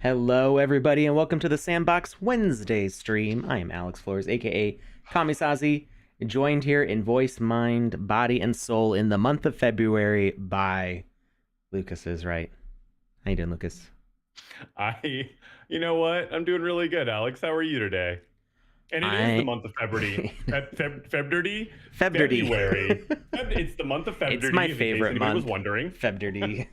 Hello, everybody, and welcome to the Sandbox Wednesday stream. I am Alex Florez, aka Kamisazi, joined here in voice, mind, body, and soul in the month of February by Lucas is right. How you doing, Lucas? You know what? I'm doing really good, Alex. How are you today? And it is the month of February. February? February. It's the month of February. It's my favorite month. I was wondering. February.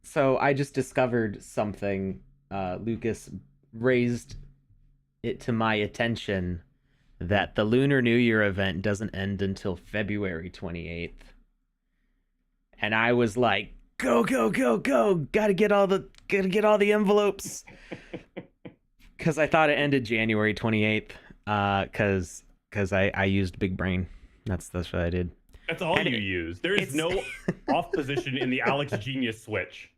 So I just discovered something. Lucas raised it to my attention that the Lunar New Year event doesn't end until February 28th. And I was like, go, gotta get all the envelopes. Because I thought it ended January 28th. Because I used Big Brain. That's what I did. That's all you use. There is no off position in the Alex Genius switch.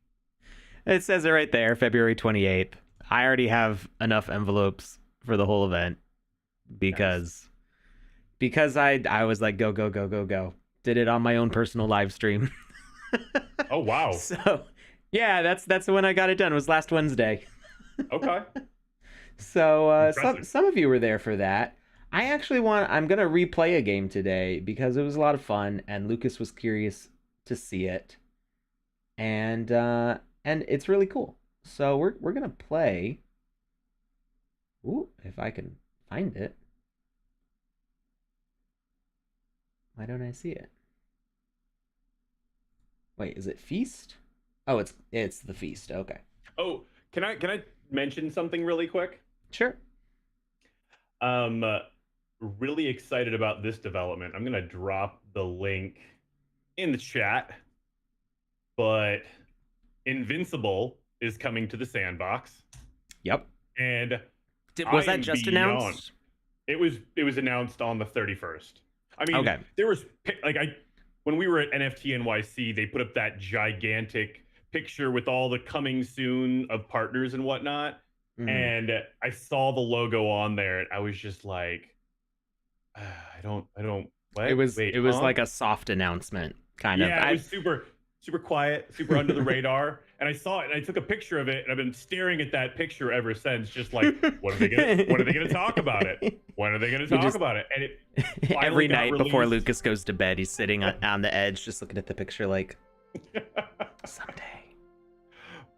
It says it right there, February 28th. I already have enough envelopes for the whole event because I was like, go. Did it on my own personal live stream. Oh, wow. So, yeah, that's when I got it done. It was last Wednesday. Okay. So, some of you were there for that. I'm going to replay a game today because it was a lot of fun and Lucas was curious to see it. And it's really cool. So we're going to play. Ooh, if I can find it. Why don't I see it? Wait, is it Feast? Oh, it's the Feast. Okay. Oh, can I mention something really quick? Sure. Really excited about this development. I'm gonna drop the link in the chat, but Invincible is coming to the Sandbox. Yep. And was that just announced? It was announced on the 31st. I mean, okay. There was when we were at NFT NYC, they put up that gigantic picture with all the coming soon of partners and whatnot. And I saw the logo on there and I was just like, I don't what? It was like a soft announcement kind of. Yeah, it was super quiet, super under the radar. And I saw it and I took a picture of it and I've been staring at that picture ever since, just like, when are they gonna talk about it? When are they gonna talk about it? And it every night before Lucas goes to bed, he's sitting on the edge just looking at the picture like someday.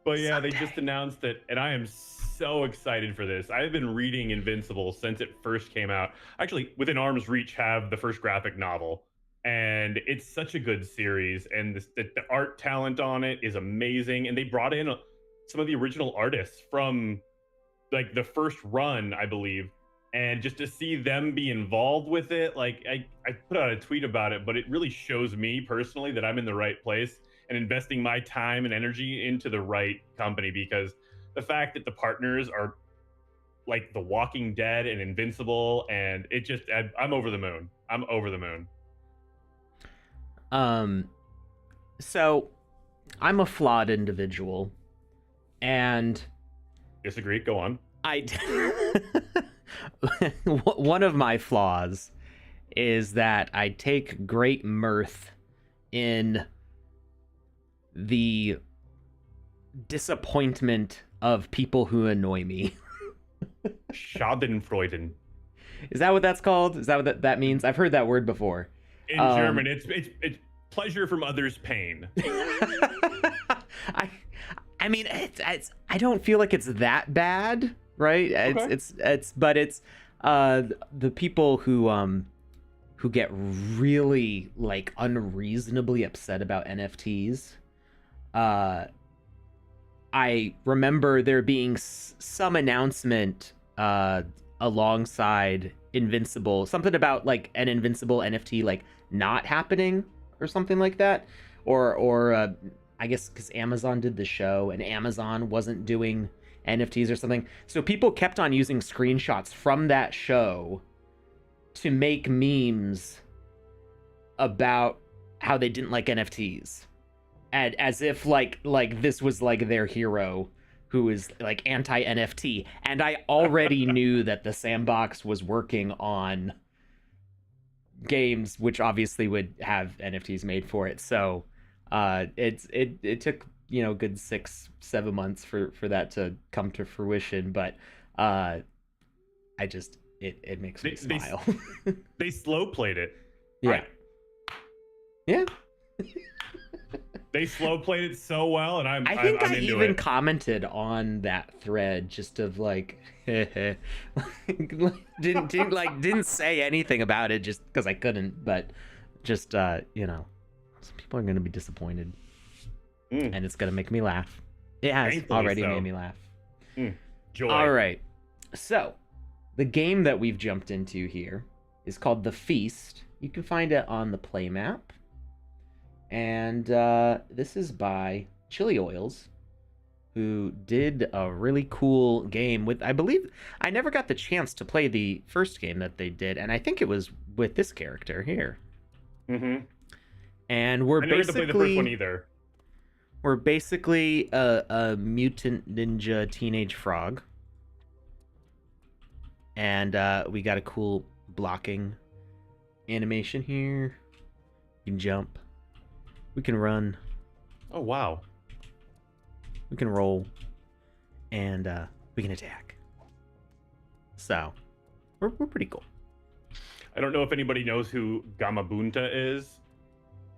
But yeah, they just announced it, and I am so excited for this. I've been reading Invincible since it first came out. Actually, within arm's reach have the first graphic novel, and it's such a good series, and the art talent on it is amazing. And they brought in some of the original artists from like the first run, I believe, and just to see them be involved with it, like I put out a tweet about it, but it really shows me personally that I'm in the right place and investing my time and energy into the right company, because the fact that the partners are like The Walking Dead and Invincible, and it just, I'm over the moon. I'm over the moon. So I'm a flawed individual, and disagree. Go on. One of my flaws is that I take great mirth in the disappointment of people who annoy me. Schadenfreude. Is that what that's called? Is that what that means? I've heard that word before. In German, it's pleasure from others' pain. I mean, I don't feel like it's that bad, right? Okay. It's the people who get really like unreasonably upset about NFTs. I remember there being some announcement alongside Invincible, something about like an Invincible NFT like not happening or something like that, or I guess because Amazon did the show and Amazon wasn't doing NFTs or something. So people kept on using screenshots from that show to make memes about how they didn't like NFTs. And as if like this was like their hero who is like anti-NFT. And I already knew that the Sandbox was working on games which obviously would have NFTs made for it. So It took, a good 6-7 months for that to come to fruition, but uh I just it makes me They smile. they slow played it. Yeah. I Yeah. They slow played it so well, and I think I'm I into even it. commented on that thread just of like didn't say anything about it just because I couldn't, but just some people are gonna be disappointed, Mm, and it's gonna make me laugh. It has painfully already made so. me laugh. Joy. All right, so the game that we've jumped into here is called The Feast. You can find it on the play map, and this is by Chili Oils, who did a really cool game with, I believe, I never got the chance to play the first game that they did, and I think it was with this character here. Mm-hmm. And I never got to play the first one either. we're basically a mutant ninja teenage frog, and we got a cool blocking animation here. We can jump, we can run, Oh wow. we can roll, and we can attack. So we're pretty cool. I don't know if anybody knows who Gamabunta is.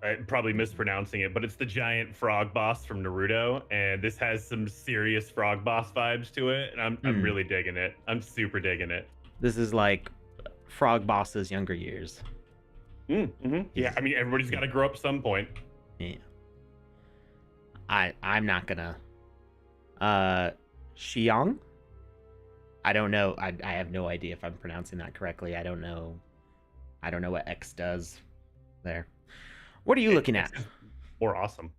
I'm probably mispronouncing it, but it's the giant frog boss from Naruto, and this has some serious frog boss vibes to it, and I'm really digging it. I'm super digging it. This is like Frog Boss's younger years. Mm-hmm. Yeah, I mean everybody's got to grow up at some point. Yeah. I'm not gonna. Xiang? I don't know. I have no idea if I'm pronouncing that correctly. I don't know. I don't know what X does there. What are you looking at? Or awesome.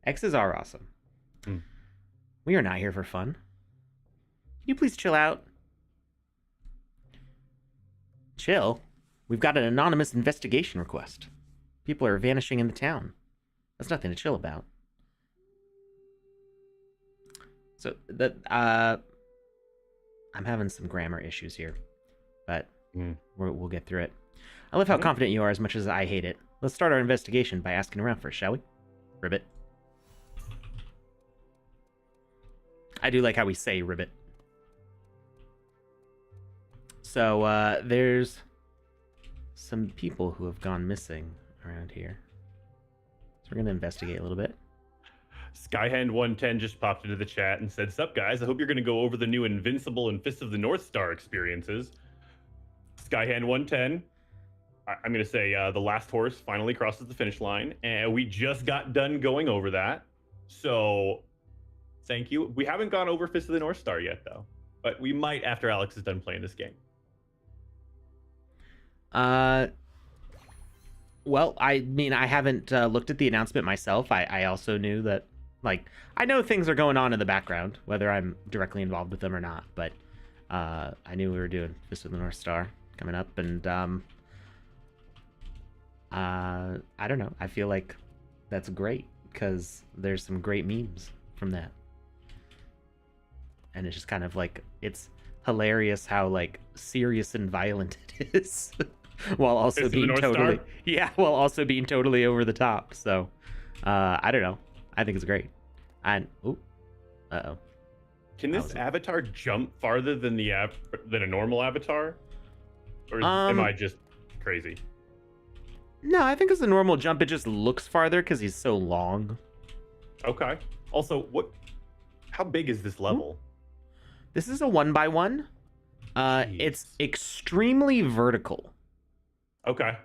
X's are awesome. Hmm. We are not here for fun. Can you please chill out? Chill? We've got an anonymous investigation request. People are vanishing in the town. That's nothing to chill about. So I'm having some grammar issues here, but we'll get through it. I love how confident you are as much as I hate it. Let's start our investigation by asking around first, shall we? Ribbit. I do like how we say ribbit. So there's some people who have gone missing around here. So we're going to investigate a little bit. Skyhand110 just popped into the chat and said, "Sup guys, I hope you're going to go over the new Invincible and Fist of the North Star experiences." Skyhand110, I'm going to say the last horse finally crosses the finish line, and we just got done going over that. So thank you. We haven't gone over Fist of the North Star yet, though, but we might after Alex is done playing this game. Well, I mean, I haven't looked at the announcement myself. I also knew that, like, I know things are going on in the background, whether I'm directly involved with them or not, but I knew we were doing Fist of the North Star coming up, and I don't know. I feel like that's great because there's some great memes from that. And it's just kind of like, it's hilarious how like serious and violent it is while also being totally over the top. So I don't know. I think it's great. And can this avatar jump farther than than a normal avatar? Or am I just crazy? No, I think it's a normal jump. It just looks farther because he's so long. Okay. Also, how big is this level? This is a 1x1. It's extremely vertical. Okay.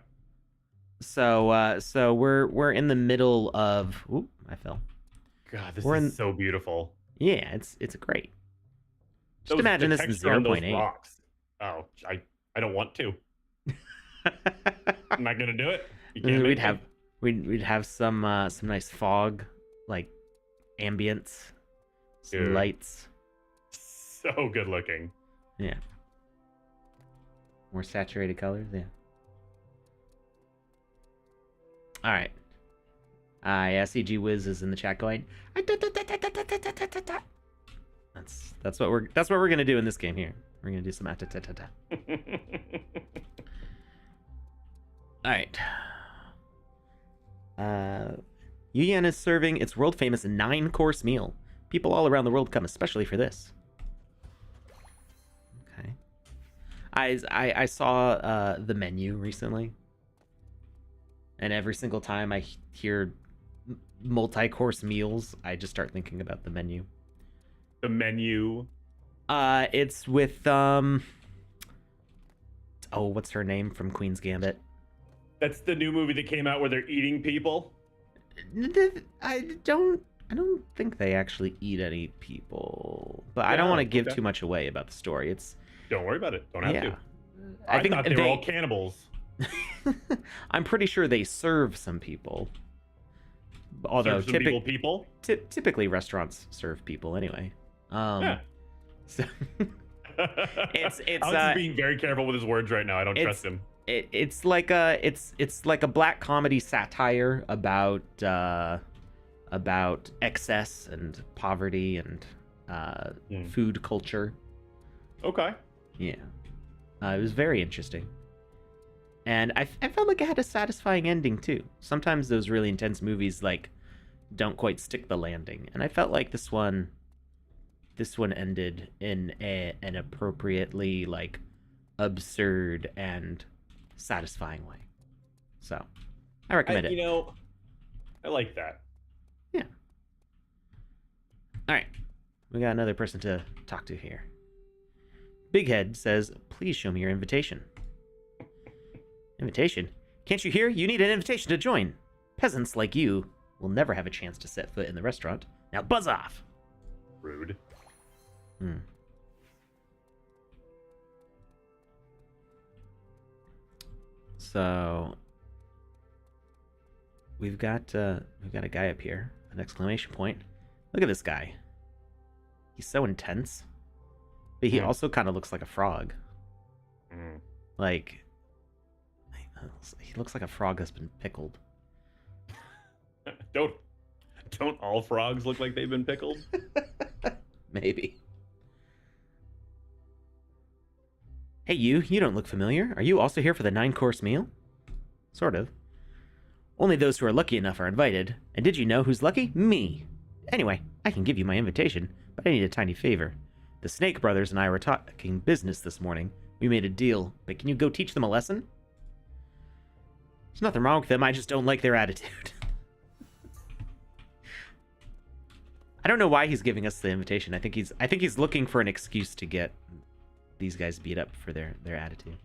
So we're in the middle of. Oop, I fell. God, this is so beautiful. Yeah, it's great. Just imagine this in 0.8. Rocks. Oh, I don't want to. I'm not gonna do it. We'd have some nice fog, like ambience, some lights. So good looking. Yeah. More saturated colors, yeah. All right. Yeah, CG Wiz is in the chat going. That's what we're gonna do in this game here. We're gonna do some All right. Yuyan is serving its world-famous 9-course meal. People all around the world come especially for this. Okay. I saw the menu recently, and every single time I hear multi-course meals, I just start thinking about the menu. The menu. It's with what's her name from Queen's Gambit? That's the new movie that came out where they're eating people. I don't think they actually eat any people, but I don't want to give too much away about the story. Don't worry about it. Don't have to. I think thought they were all cannibals. I'm pretty sure they serve some people. Although typically restaurants serve people anyway. Yeah. So it's Alex is being very careful with his words right now. I don't trust him. It's like a black comedy satire about excess and poverty and food culture. Okay. Yeah. It was very interesting. And I felt like it had a satisfying ending too. Sometimes those really intense movies like don't quite stick the landing, and I felt like this one ended in an appropriately like absurd and satisfying way. So I recommend it. I like that. Yeah. All right, we got another person to talk to here. Big Head says, "Please show me your invitation." Invitation? Can't you hear? You need an invitation to join. Peasants like you will never have a chance to set foot in the restaurant. Now buzz off. Rude. So we've got a guy up here, an exclamation point. Look at this guy. He's so intense, but he also kind of looks like a frog. Like, he looks like a frog that's been pickled. Don't all frogs look like they've been pickled? Maybe. Hey, you don't look familiar. Are you also here for the 9-course meal? Sort of. Only those who are lucky enough are invited. And did you know who's lucky? Me. Anyway, I can give you my invitation, but I need a tiny favor. The Snake Brothers and I were talking business this morning. We made a deal, but can you go teach them a lesson? There's nothing wrong with them, I just don't like their attitude. I don't know why he's giving us the invitation. I think he's looking for an excuse to get these guys beat up for their attitude.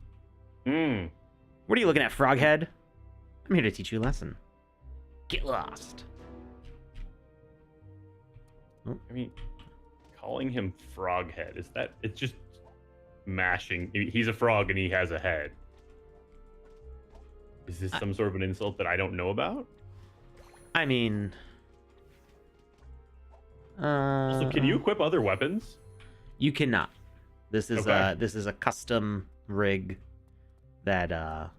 What are you looking at, Froghead? I'm here to teach you a lesson. Get lost. I mean, calling him Froghead, it's just mashing. He's a frog and he has a head. Is this some sort of an insult that I don't know about? I mean, so can you equip other weapons? You cannot. This is a custom rig that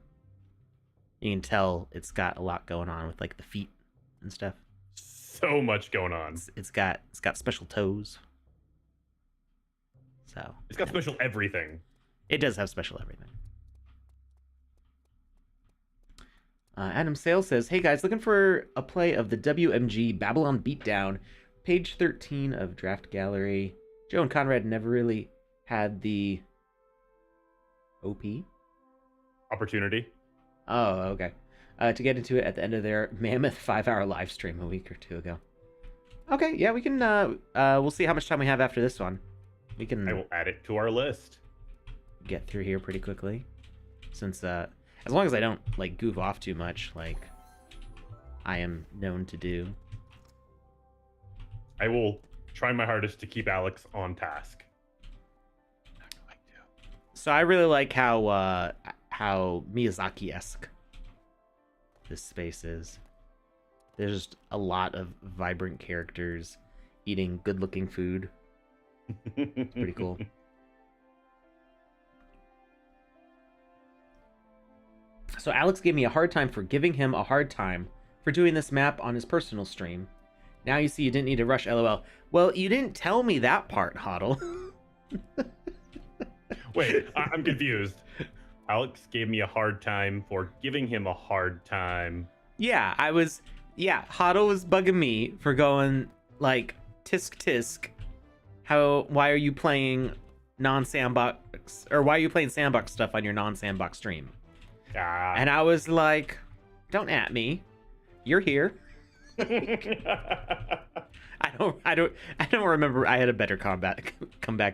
you can tell it's got a lot going on with like the feet and stuff. So much going on. It's got special toes. So it's got special everything. It does have special everything. Adam Sales says, "Hey guys, looking for a play of the WMG Babylon Beatdown, page 13 of Draft Gallery. Joe and Conrad never really had the OP opportunity. Oh, okay. To get into it at the end of their mammoth 5-hour live stream a week or two ago. Okay, yeah, we can. We'll see how much time we have after this one. We can. I will add it to our list. Get through here pretty quickly, since as long as I don't like goof off too much, like I am known to do. I will try my hardest to keep Alex on task. So I really like how Miyazaki-esque this space is. There's just a lot of vibrant characters eating good-looking food. It's pretty cool. So Alex gave me a hard time for giving him a hard time for doing this map on his personal stream. Now you see you didn't need to rush, LOL. Well, you didn't tell me that part, Hoddle. Wait, I'm confused. Alex gave me a hard time for giving him a hard time. Yeah, I was yeah, Huddle was bugging me for going like tisk tisk. Why are you playing non-sandbox, or why are you playing sandbox stuff on your non-sandbox stream? Ah. And I was like, don't at me. You're here. I don't remember. I had a better comeback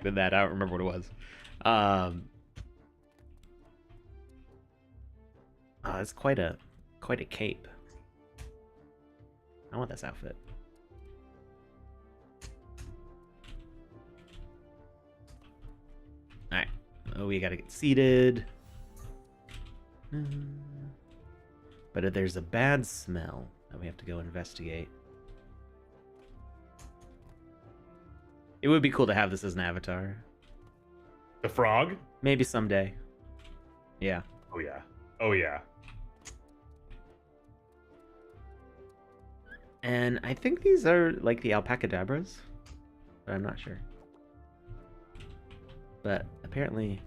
than that. I don't remember what it was. Oh, it's quite a cape. I want this outfit. All right. Oh, we gotta get seated. But if there's a bad smell that we have to go investigate. It would be cool to have this as an avatar. The frog? Maybe someday. Yeah. Oh yeah. Oh yeah. And I think these are like the alpacadabras, but I'm not sure. But apparently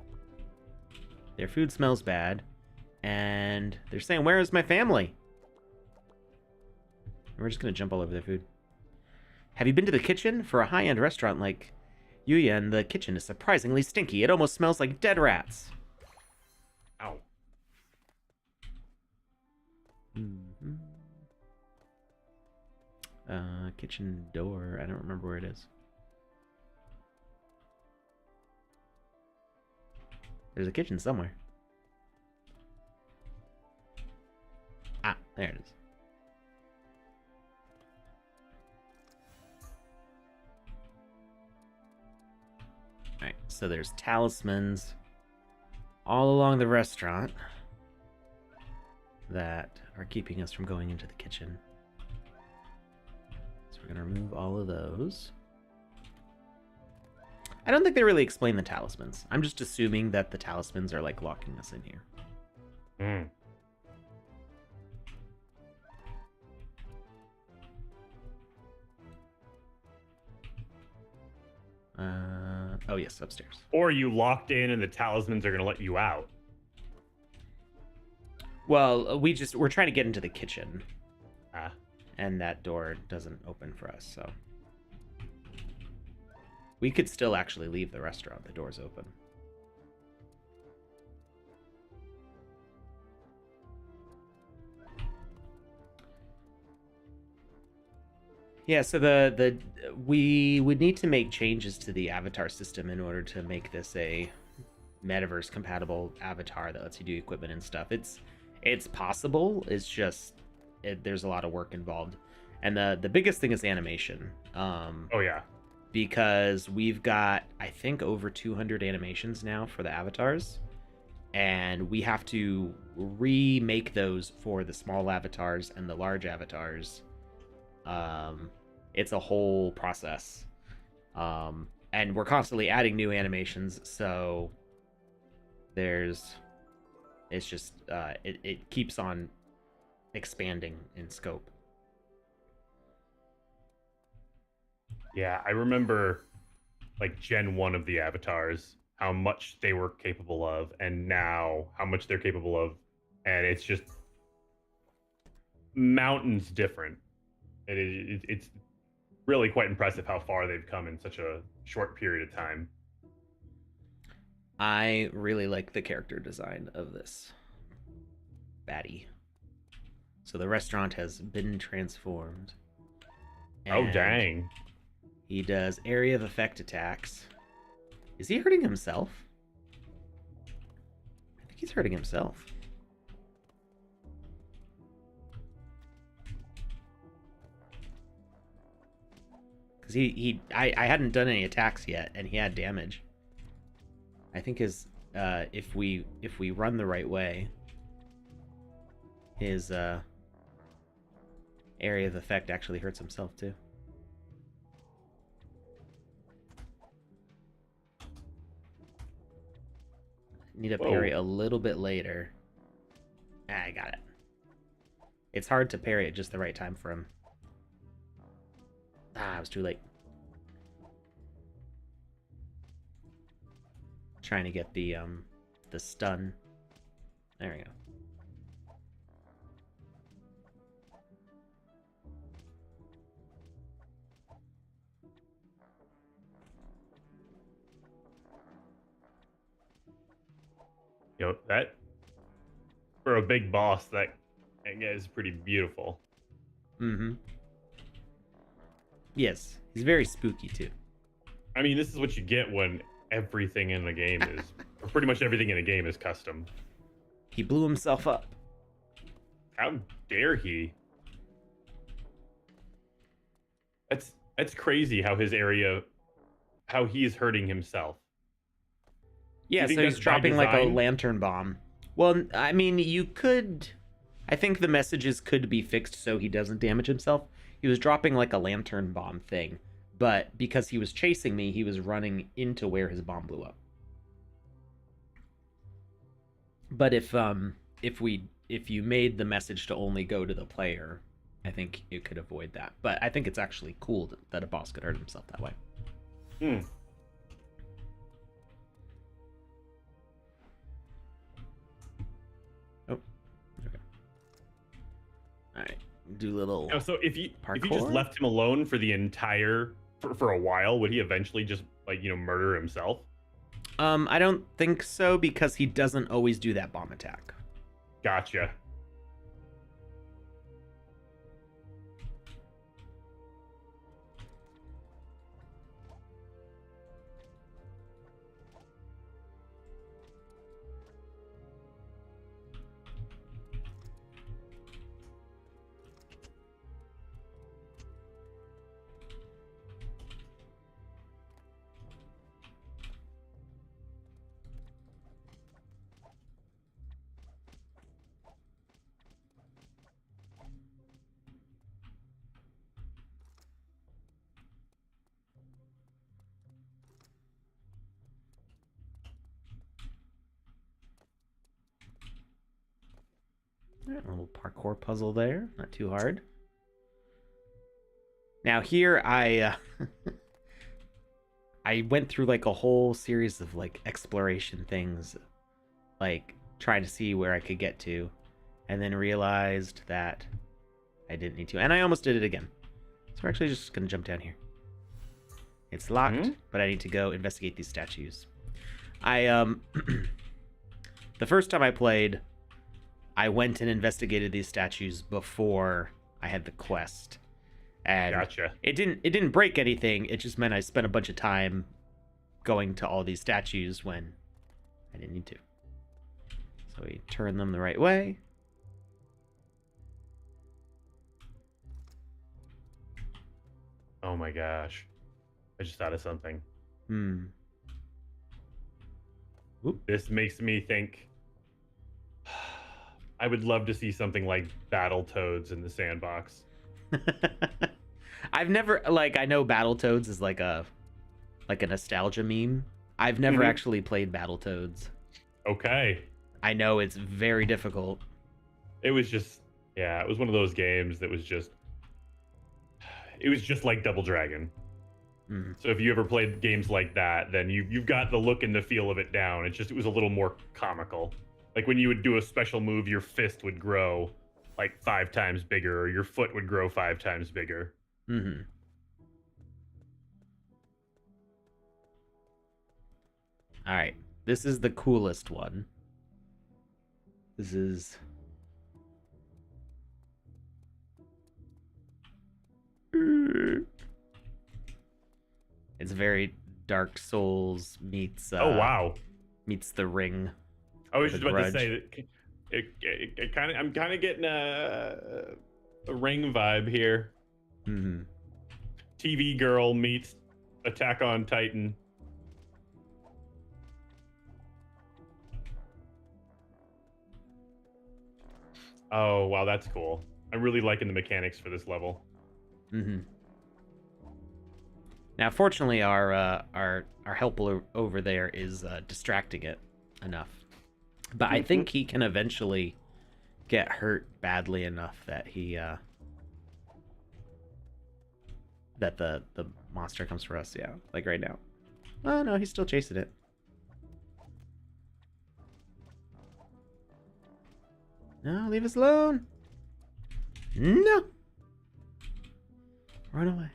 their food smells bad, and they're saying, "Where is my family?" And we're just gonna jump all over their food. Have you been to the kitchen? For a high-end restaurant like Yuyan, the kitchen is surprisingly stinky. It almost smells like dead rats. Ow. Mm-hmm. Kitchen door. I don't remember where it is. There's a kitchen somewhere. Ah, there it is. Alright, so there's talismans all along the restaurant that are keeping us from going into the kitchen. So we're going to remove all of those. I don't think they really explain the talismans. I'm just assuming that the talismans are like locking us in here. Mm. Oh yes, upstairs. Or you locked in and the talismans are going to let you out. Well, we're trying to get into the kitchen. Ah. And that door doesn't open for us, so we could still actually leave the restaurant. The door's open. Yeah, so we would need to make changes to the avatar system in order to make this a metaverse compatible avatar that lets you do equipment and stuff. It's possible. It's just there's a lot of work involved, and the biggest thing is animation. Oh yeah. Because we've got, I think, over 200 animations now for the avatars, and we have to remake those for the small avatars and the large avatars. It's a whole process, and we're constantly adding new animations, so it's just it keeps on expanding in scope. Yeah, I remember like Gen 1 of the avatars, how much they were capable of, and now how much they're capable of, and it's just mountains different. It's really quite impressive how far they've come in such a short period of time. I really like the character design of this baddie. So the restaurant has been transformed. Oh, dang. He does area of effect attacks. Is he hurting himself? I think he's hurting himself. Because I hadn't done any attacks yet, and he had damage. I think his if we run the right way, his area of effect actually hurts himself too. Need to parry a little bit later. I got it. It's hard to parry at just the right time for him. I was too late. Trying to get the stun. There we go. That for a big boss, that is pretty beautiful. Mm-hmm. Yes, he's very spooky too. I mean, this is what you get when everything in the game is, or pretty much everything in the game is custom. He blew himself up. How dare he? That's crazy how his area, how he's hurting himself. Yeah, so he's dropping like a lantern bomb. Well, I mean, you could... I think the messages could be fixed so he doesn't damage himself. He was dropping like a lantern bomb thing, but because he was chasing me, he was running into where his bomb blew up. But if you made the message to only go to the player, I think it could avoid that. But I think it's actually cool that a boss could hurt himself that way. Hmm. Oh, okay. All right, do a little. So if you parkour? just left him alone for the entire for a while, would he eventually just murder himself? I don't think so because he doesn't always do that bomb attack. Gotcha. A little parkour puzzle there, not too hard. Now here I I went through like a whole series of like exploration things, like trying to see where I could get to, and then realized that I didn't need to, and I almost did it again. So we're actually just gonna jump down here. It's locked, but I need to go investigate these statues. I the first time I played, I went and investigated these statues before I had the quest. And gotcha. It didn't break anything. It just meant I spent a bunch of time going to all these statues when I didn't need to. So we turn them the right way. Oh my gosh. I just thought of something. Oop. This makes me think I would love to see something like Battletoads in the sandbox. I've never I know Battletoads is like a nostalgia meme. I've never actually played Battletoads. Okay. I know it's very difficult. It was just it was one of those games that was just like Double Dragon. So if you ever played games like that, then you've got the look and the feel of it down. It was a little more comical. Like when you would do a special move, your fist would grow like 5 times bigger, or your foot would grow 5 times bigger. All right, this is the coolest one. This is it's very Dark Souls meets oh wow, meets The Ring. I was just about to say that I'm kind of getting a Ring vibe here. TV Girl meets Attack on Titan. Oh wow, that's cool. I'm really liking the mechanics for this level. Now, fortunately, our help over there is distracting it enough, but I think he can eventually get hurt badly enough that he that the monster comes for us. Yeah, like right now. Oh no, he's still chasing it. No, leave us alone. No. Run away.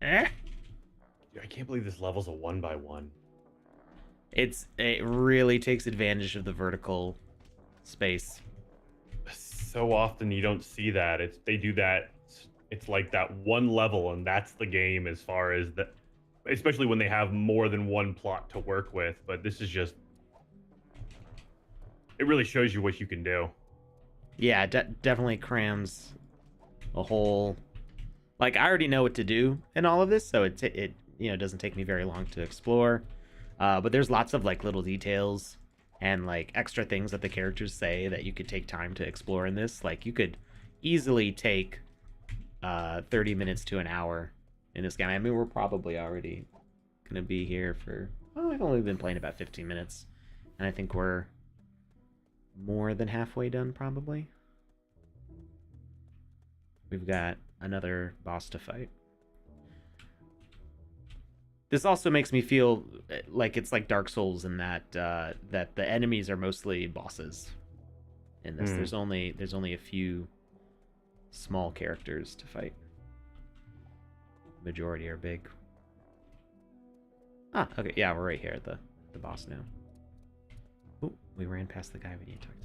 Eh? Dude, I can't believe this level's a 1x1. It really takes advantage of the vertical space. So often you don't see that. They do that. It's like that one level, and that's the game as far as the, especially when they have more than one plot to work with. But this is just, it really shows you what you can do. Yeah, definitely crams a whole. Like, I already know what to do in all of this, so it doesn't take me very long to explore. But there's lots of like little details and like extra things that the characters say that you could take time to explore in this. Like, you could easily take 30 minutes to an hour in this game. I mean, we're probably already gonna be here for, I've only been playing about 15 minutes, and I think we're more than halfway done probably. We've got another boss to fight. This also makes me feel like it's like Dark Souls in that that the enemies are mostly bosses in this. There's only a few small characters to fight. Majority are big. Ah, okay, yeah, we're right here at the boss now. Oh, we ran past the guy we need to talk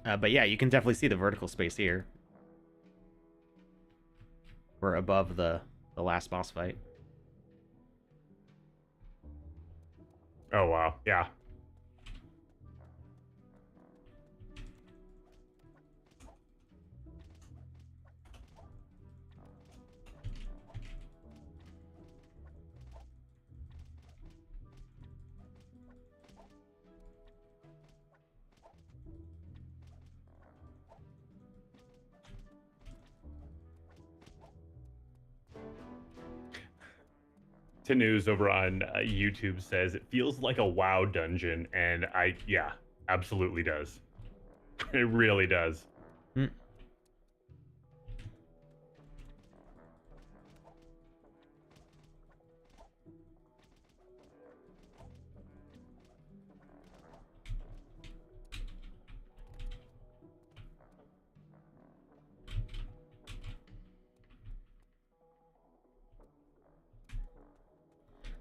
to. But yeah, you can definitely see the vertical space here. We're above the last boss fight. Oh wow, yeah. News over on YouTube says it feels like a WoW dungeon, and yeah, absolutely does. It really does.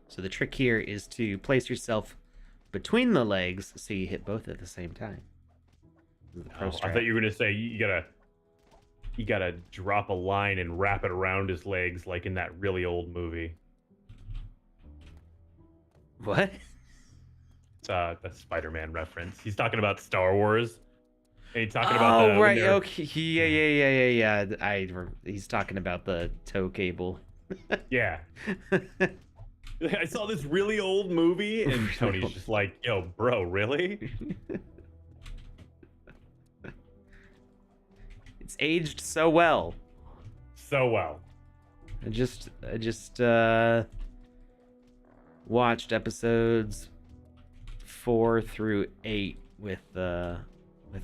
So the trick here is to place yourself between the legs so you hit both at the same time. I thought you were gonna say you gotta drop a line and wrap it around his legs like in that really old movie. What? It's a Spider-Man reference. He's talking about Star Wars. And he's talking about oh right, okay, yeah. He's talking about the tow cable. Yeah. I saw this really old movie, and Tony's just like, "Yo, bro, really?" It's aged so well. So well. I just watched episodes 4 through 8 with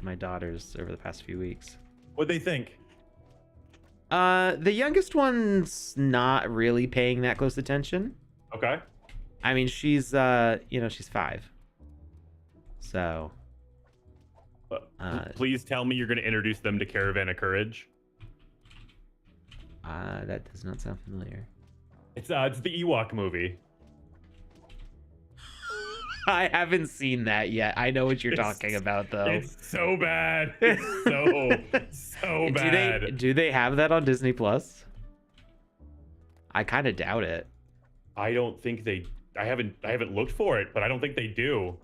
my daughters over the past few weeks. What'd they think? The youngest one's not really paying that close attention. Okay. I mean, she's she's 5. So please tell me you're going to introduce them to Caravan of Courage. That does not sound familiar. It's the Ewok movie. I haven't seen that yet. I know what you're talking about, though. It's so bad. It's so bad. Do they have that on Disney Plus? I kind of doubt it. I don't think they. I haven't looked for it, but I don't think they do.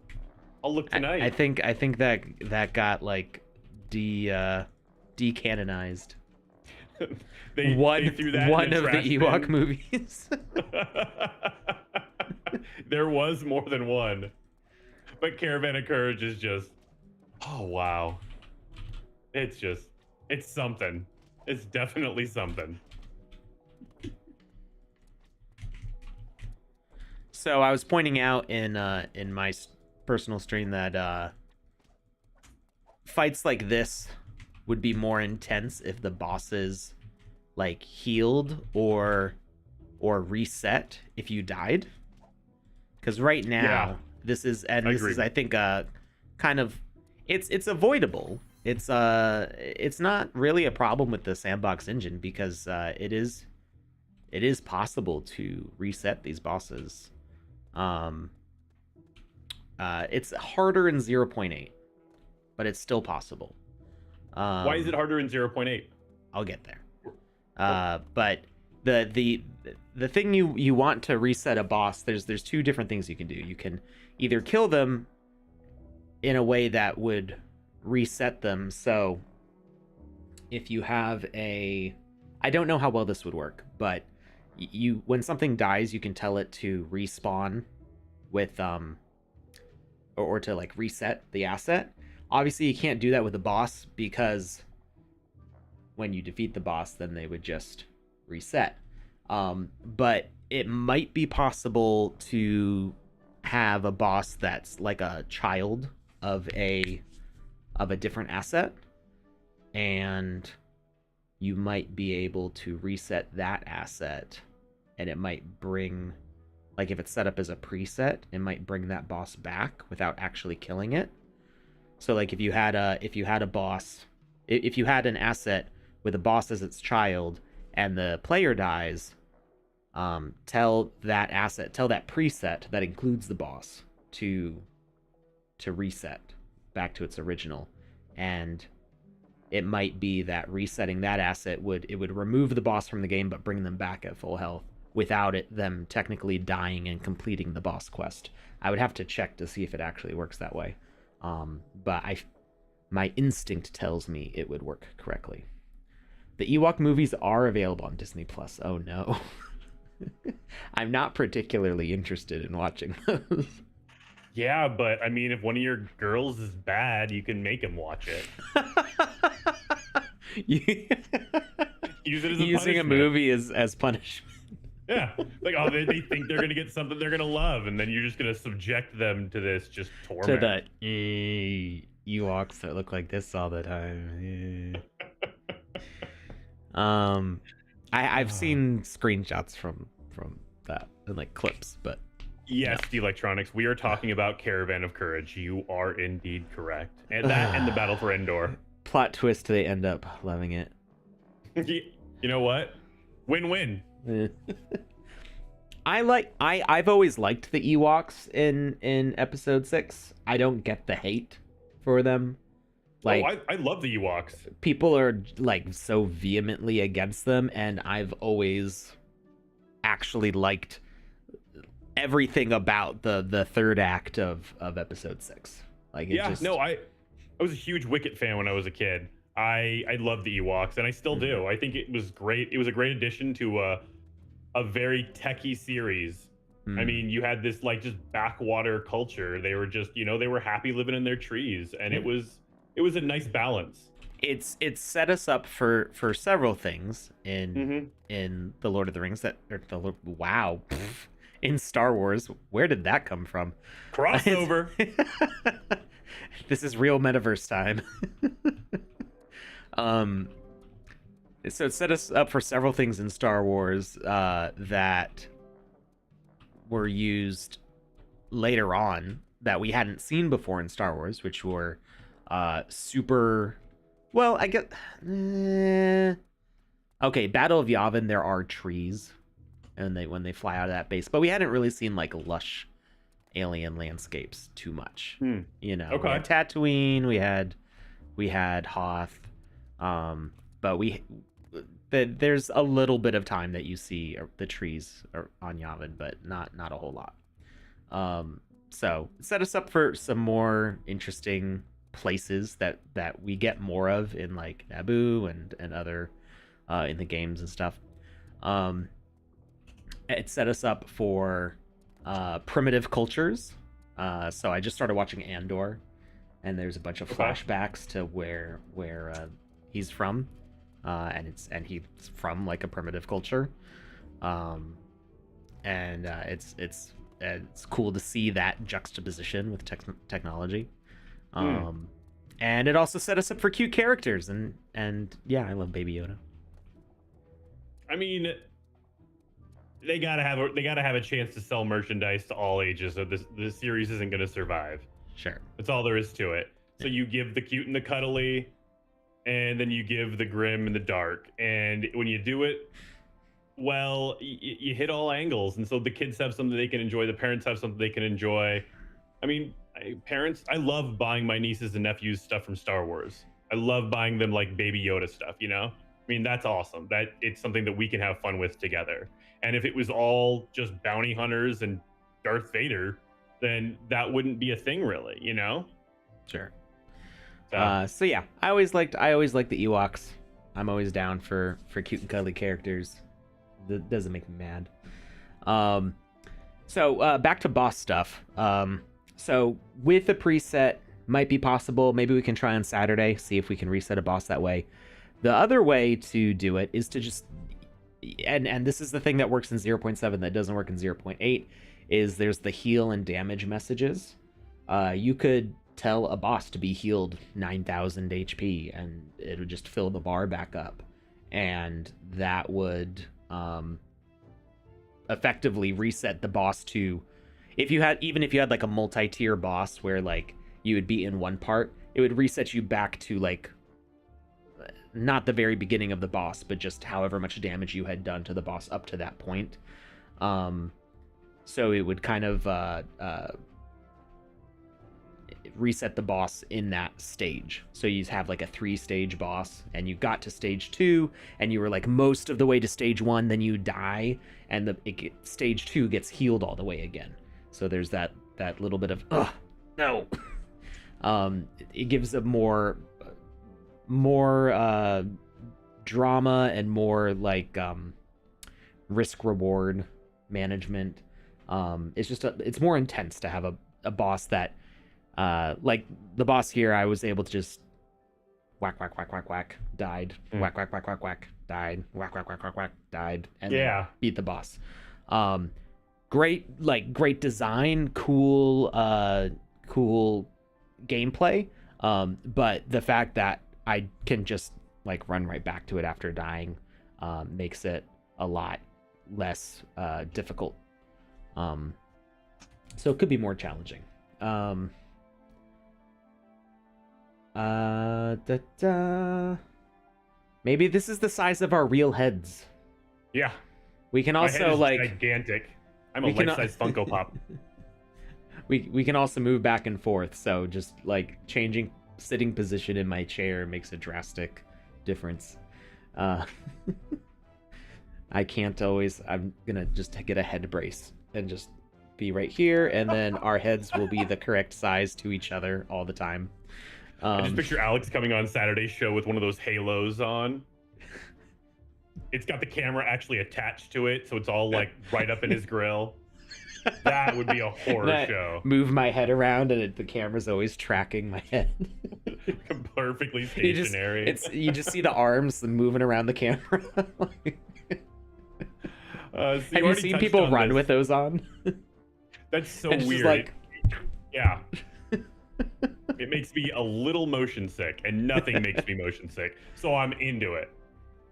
I'll look tonight. I think that got like decanonized. they threw that one in the of the trash Ewok bin. movies. There was more than one, but Caravan of Courage is just, oh wow, it's something. It's definitely something. So I was pointing out in my personal stream that fights like this would be more intense if the bosses like healed or reset if you died. Because right now this is I think kind of it's avoidable It's not really a problem with the Sandbox engine because it is possible to reset these bosses. Um, it's harder in 0.8, but it's still possible. Why is it harder in 0.8? I'll get there. But the thing you want to reset a boss, there's two different things you can do. You can either kill them in a way that would reset them. So if you have I don't know how well this would work, but you when something dies, you can tell it to respawn with or to like reset the asset. Obviously, you can't do that with the boss because when you defeat the boss, then they would just reset. But it might be possible to have a boss that's like a child of a different asset, and you might be able to reset that asset, and it might bring, like if it's set up as a preset, it might bring that boss back without actually killing it. So like if you had a boss, if you had an asset with a boss as its child and the player dies, tell that preset that includes the boss to reset back to its original. And it might be that resetting that asset would remove the boss from the game but bring them back at full health without them technically dying and completing the boss quest. I would have to check to see if it actually works that way. But my instinct tells me it would work correctly. The Ewok movies are available on Disney Plus. Oh no. I'm not particularly interested in watching those. Yeah, but I mean, if one of your girls is bad, you can make him watch it. Use it as using a movie as punishment. Yeah, like they think they're gonna get something they're gonna love, and then you're just gonna subject them to this just torment. To the Ewoks that look like this all the time. I've seen screenshots from that and like clips, but yes, the electronics. We are talking about Caravan of Courage. You are indeed correct, and that and the Battle for Endor. Plot twist: they end up loving it. You know what? Win-win. I've always liked the Ewoks in episode 6. I don't get the hate for them. Like, I love the Ewoks. People are like so vehemently against them, and I've always actually liked everything about the third act of episode 6. Like, I was a huge Wicket fan when I was a kid. I loved the Ewoks, and I still do. I think it was great. It was a great addition to a very techie series. I mean, you had this like just backwater culture. They were just, they were happy living in their trees, and it was a nice balance. It's set us up for several things in the Lord of the Rings in Star Wars. Where did that come from? Crossover. This is real metaverse time. So it set us up for several things in Star Wars that were used later on that we hadn't seen before in Star Wars, which were super. Well, I guess. Okay, Battle of Yavin. There are trees, and when they fly out of that base, but we hadn't really seen like lush alien landscapes too much. Okay. We had Tatooine. We had Hoth. But there's a little bit of time that you see the trees on Yavin, but not a whole lot. So it set us up for some more interesting places that we get more of in like Naboo and other in the games and stuff. It set us up for primitive cultures. So I just started watching Andor, and there's a bunch of flashbacks to where he's from. And he's from like a primitive culture, and it's cool to see that juxtaposition with technology, and it also set us up for cute characters, and yeah, I love Baby Yoda. I mean, they gotta have a chance to sell merchandise to all ages, so this series isn't gonna survive. Sure, that's all there is to it. So you give the cute and the cuddly and then you give the grim and the dark. And when you do it well, you hit all angles. And so the kids have something they can enjoy, the parents have something they can enjoy. I mean, parents, I love buying my nieces and nephews stuff from Star Wars. I love buying them like Baby Yoda stuff, you know? I mean, that's awesome. That it's something that we can have fun with together. And if it was all just bounty hunters and Darth Vader, then that wouldn't be a thing, really, you know? Sure. So, So yeah, I always liked the Ewoks. I'm always down for cute and cuddly characters. That doesn't make me mad. So back to boss stuff. So with a preset, might be possible. Maybe we can try on Saturday, see if we can reset a boss that way. The other way to do it is to just, and this is the thing that works in 0.7 that doesn't work in 0.8, is there's the heal and damage messages. You could tell a boss to be healed 9,000 HP and it would just fill the bar back up. And that would effectively reset the boss to, even if you had like a multi-tier boss where like you would be in one part, it would reset you back to like not the very beginning of the boss, but just however much damage you had done to the boss up to that point. So it would kind of reset the boss in that stage. So you have like a 3-stage boss and you got to stage 2 and you were like most of the way to stage 1, then you die and stage 2 gets healed all the way again. So there's that little bit of no. It gives a more drama and more like risk reward management. It's more intense to have a boss that like the boss here, I was able to just whack, died, whack, died, whack, died, and then beat the boss. Great design, cool gameplay. But the fact that I can just like run right back to it after dying makes it a lot less difficult. So it could be more challenging. Maybe this is the size of our real heads. Yeah. We can also like gigantic. I'm a life-size Funko Pop. We can also move back and forth, so just like changing sitting position in my chair makes a drastic difference. I can't always. I'm gonna just get a head brace and just be right here, and then our heads will be the correct size to each other all the time. I just picture Alex coming on Saturday's show with one of those halos on. It's got the camera actually attached to it, so it's all like right up in his grill. That would be a horror show. Move my head around, and the camera's always tracking my head. Perfectly stationary. You just see the arms moving around the camera. So have you seen people run with those on? That's so weird. Like... Yeah. It makes me a little motion sick, and nothing makes me motion sick, so I'm into it.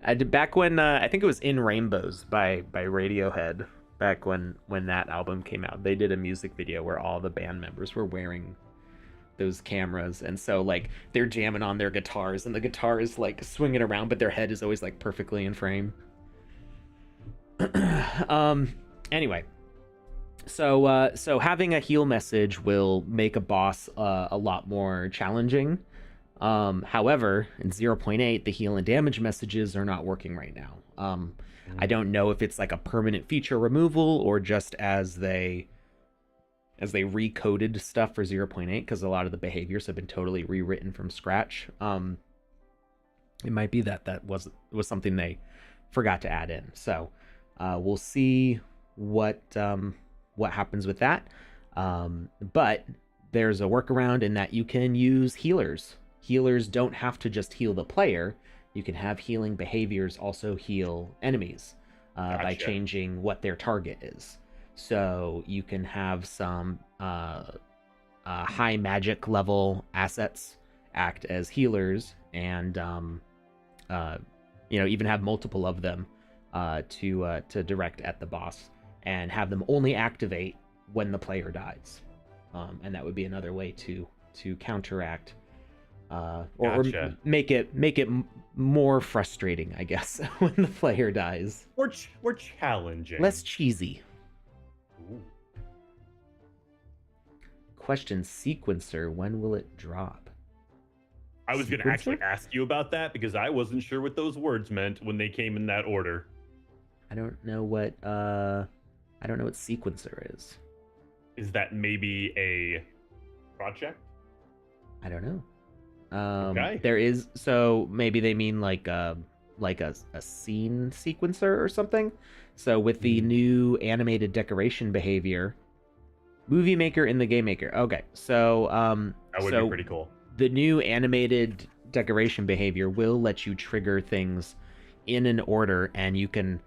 I did back when I think it was In Rainbows by Radiohead. Back when that album came out, they did a music video where all the band members were wearing those cameras, and so like they're jamming on their guitars, and the guitar is like swinging around, but their head is always like perfectly in frame. Anyway, so having a heal message will make a boss a lot more challenging. However, in 0.8, the heal and damage messages are not working right now. I don't know if it's like a permanent feature removal or just as they recoded stuff for 0.8, because a lot of the behaviors have been totally rewritten from scratch. It might be that was something they forgot to add in. So we'll see what happens with that. But there's a workaround in that you can use healers. Healers don't have to just heal the player. You can have healing behaviors also heal enemies by changing what their target is. So you can have some high magic level assets act as healers, and even have multiple of them to direct at the boss, and have them only activate when the player dies. And that would be another way to counteract Or Gotcha. make it more frustrating, I guess, when the player dies. Or challenging. Less cheesy. Ooh. Question: sequencer, when will it drop? I was going to actually ask you about that because I wasn't sure what those words meant when they came in that order. I don't know what sequencer is. Is that maybe a project? I don't know. Okay. There is, so maybe they mean like a scene sequencer or something. So with the new animated decoration behavior, movie maker in the game maker. Okay, so that would be pretty cool. The new animated decoration behavior will let you trigger things in an order, and you can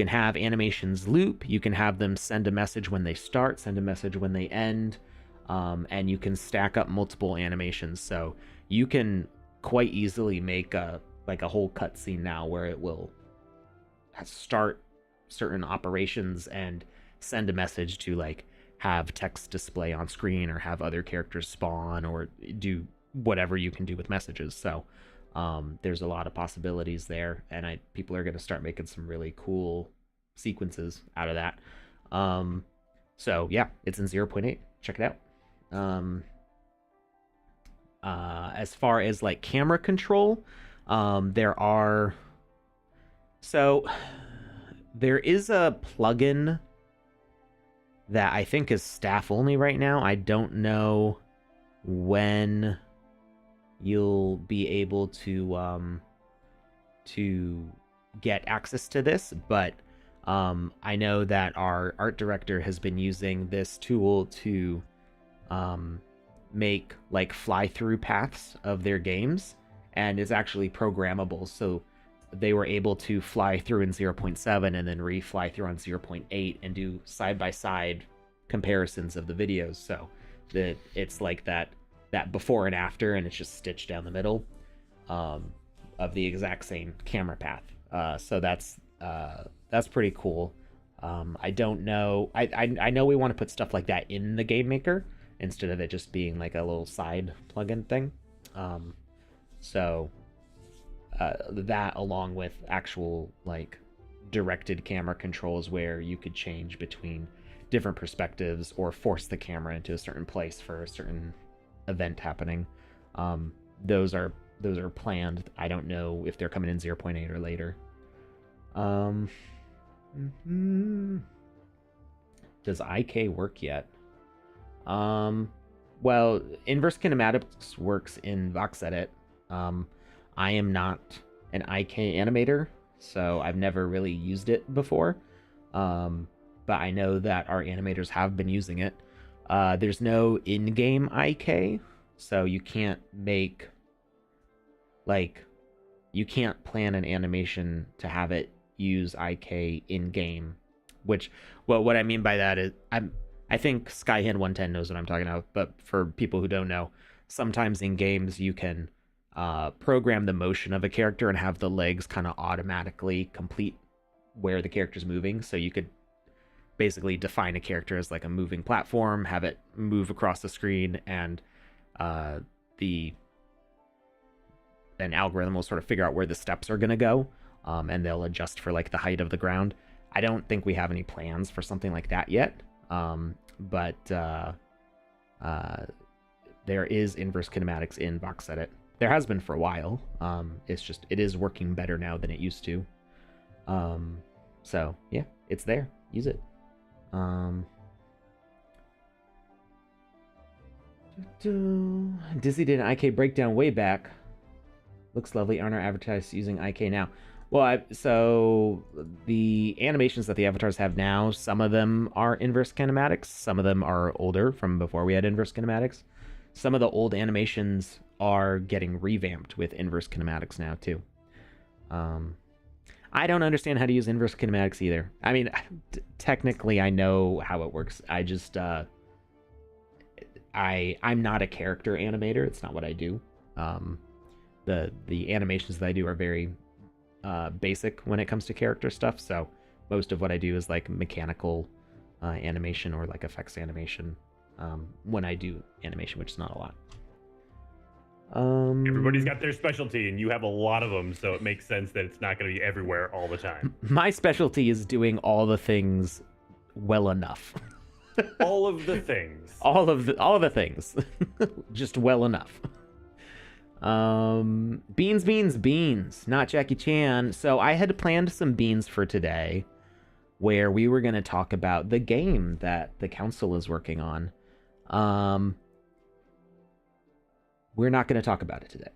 have animations loop. You can have them send a message when they start, send a message when they end, and you can stack up multiple animations. So you can quite easily make a whole cutscene now where it will start certain operations and send a message to like have text display on screen or have other characters spawn or do whatever you can do with messages. So there's a lot of possibilities there, and people are going to start making some really cool sequences out of that. So yeah, it's in 0.8. Check it out. As far as like camera control, there is a plugin that I think is staff only right now. I don't know when you'll be able to get access to this, but I know that our art director has been using this tool to make like fly-through paths of their games, and it's actually programmable. So they were able to fly through in 0.7 and then re-fly through on 0.8 and do side-by-side comparisons of the videos. So that it's like that before and after, and it's just stitched down the middle of the exact same camera path. So that's pretty cool. I don't know. I know we want to put stuff like that in the Game Maker instead of it just being like a little side plugin thing. That along with actual like directed camera controls where you could change between different perspectives or force the camera into a certain place for a certain event happening. Those are planned. I don't know if they're coming in 0.8 or later. Does IK work yet? Well, inverse kinematics works in VoxEdit. I am not an IK animator, so I've never really used it before. But I know that our animators have been using it. There's no in-game IK, so you can't make you can't plan an animation to have it use IK in-game. Which, well, what I mean by that is I think Skyhen110 knows what I'm talking about, but for people who don't know, sometimes in games you can program the motion of a character and have the legs kind of automatically complete where the character's moving. So you could basically define a character as like a moving platform, have it move across the screen, and an algorithm will sort of figure out where the steps are going to go, and they'll adjust for like the height of the ground. I don't think we have any plans for something like that yet, but there is inverse kinematics in VoxEdit. There has been for a while. It is working better now than it used to. So yeah, it's there. Use it. Disney did an IK breakdown way back. Looks lovely. Aren't our avatars using IK now? Well, so the animations that the avatars have now, some of them are inverse kinematics. Some of them are older from before we had inverse kinematics. Some of the old animations are getting revamped with inverse kinematics now too. I don't understand how to use inverse kinematics either. I mean, technically I know how it works. I just I'm not a character animator. It's not what I do. The animations that I do are very basic when it comes to character stuff. So most of what I do is like mechanical animation or like effects animation when I do animation, which is not a lot. Everybody's got their specialty, and you have a lot of them, so it makes sense that it's not going to be everywhere all the time. My specialty is doing all the things well enough. All of the things. All of the things. Just well enough. Beans, not Jackie Chan. So I had planned some beans for today where we were going to talk about the game that the council is working on. We're not going to talk about it today.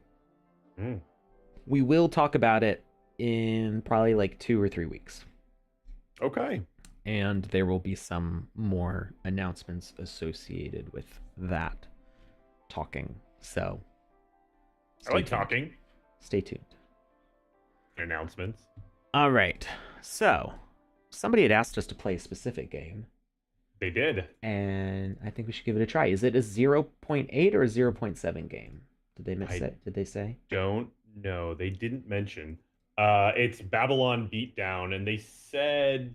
We will talk about it in probably like 2 or 3 weeks. Okay. And there will be some more announcements associated with that talking. So I like talking. Stay tuned. Announcements. All right. So somebody had asked us to play a specific game. They did. And I think we should give it a try. Is it a 0.8 or a 0.7 game? Did they say? Don't know. They didn't mention. It's Babylon Beatdown, and they said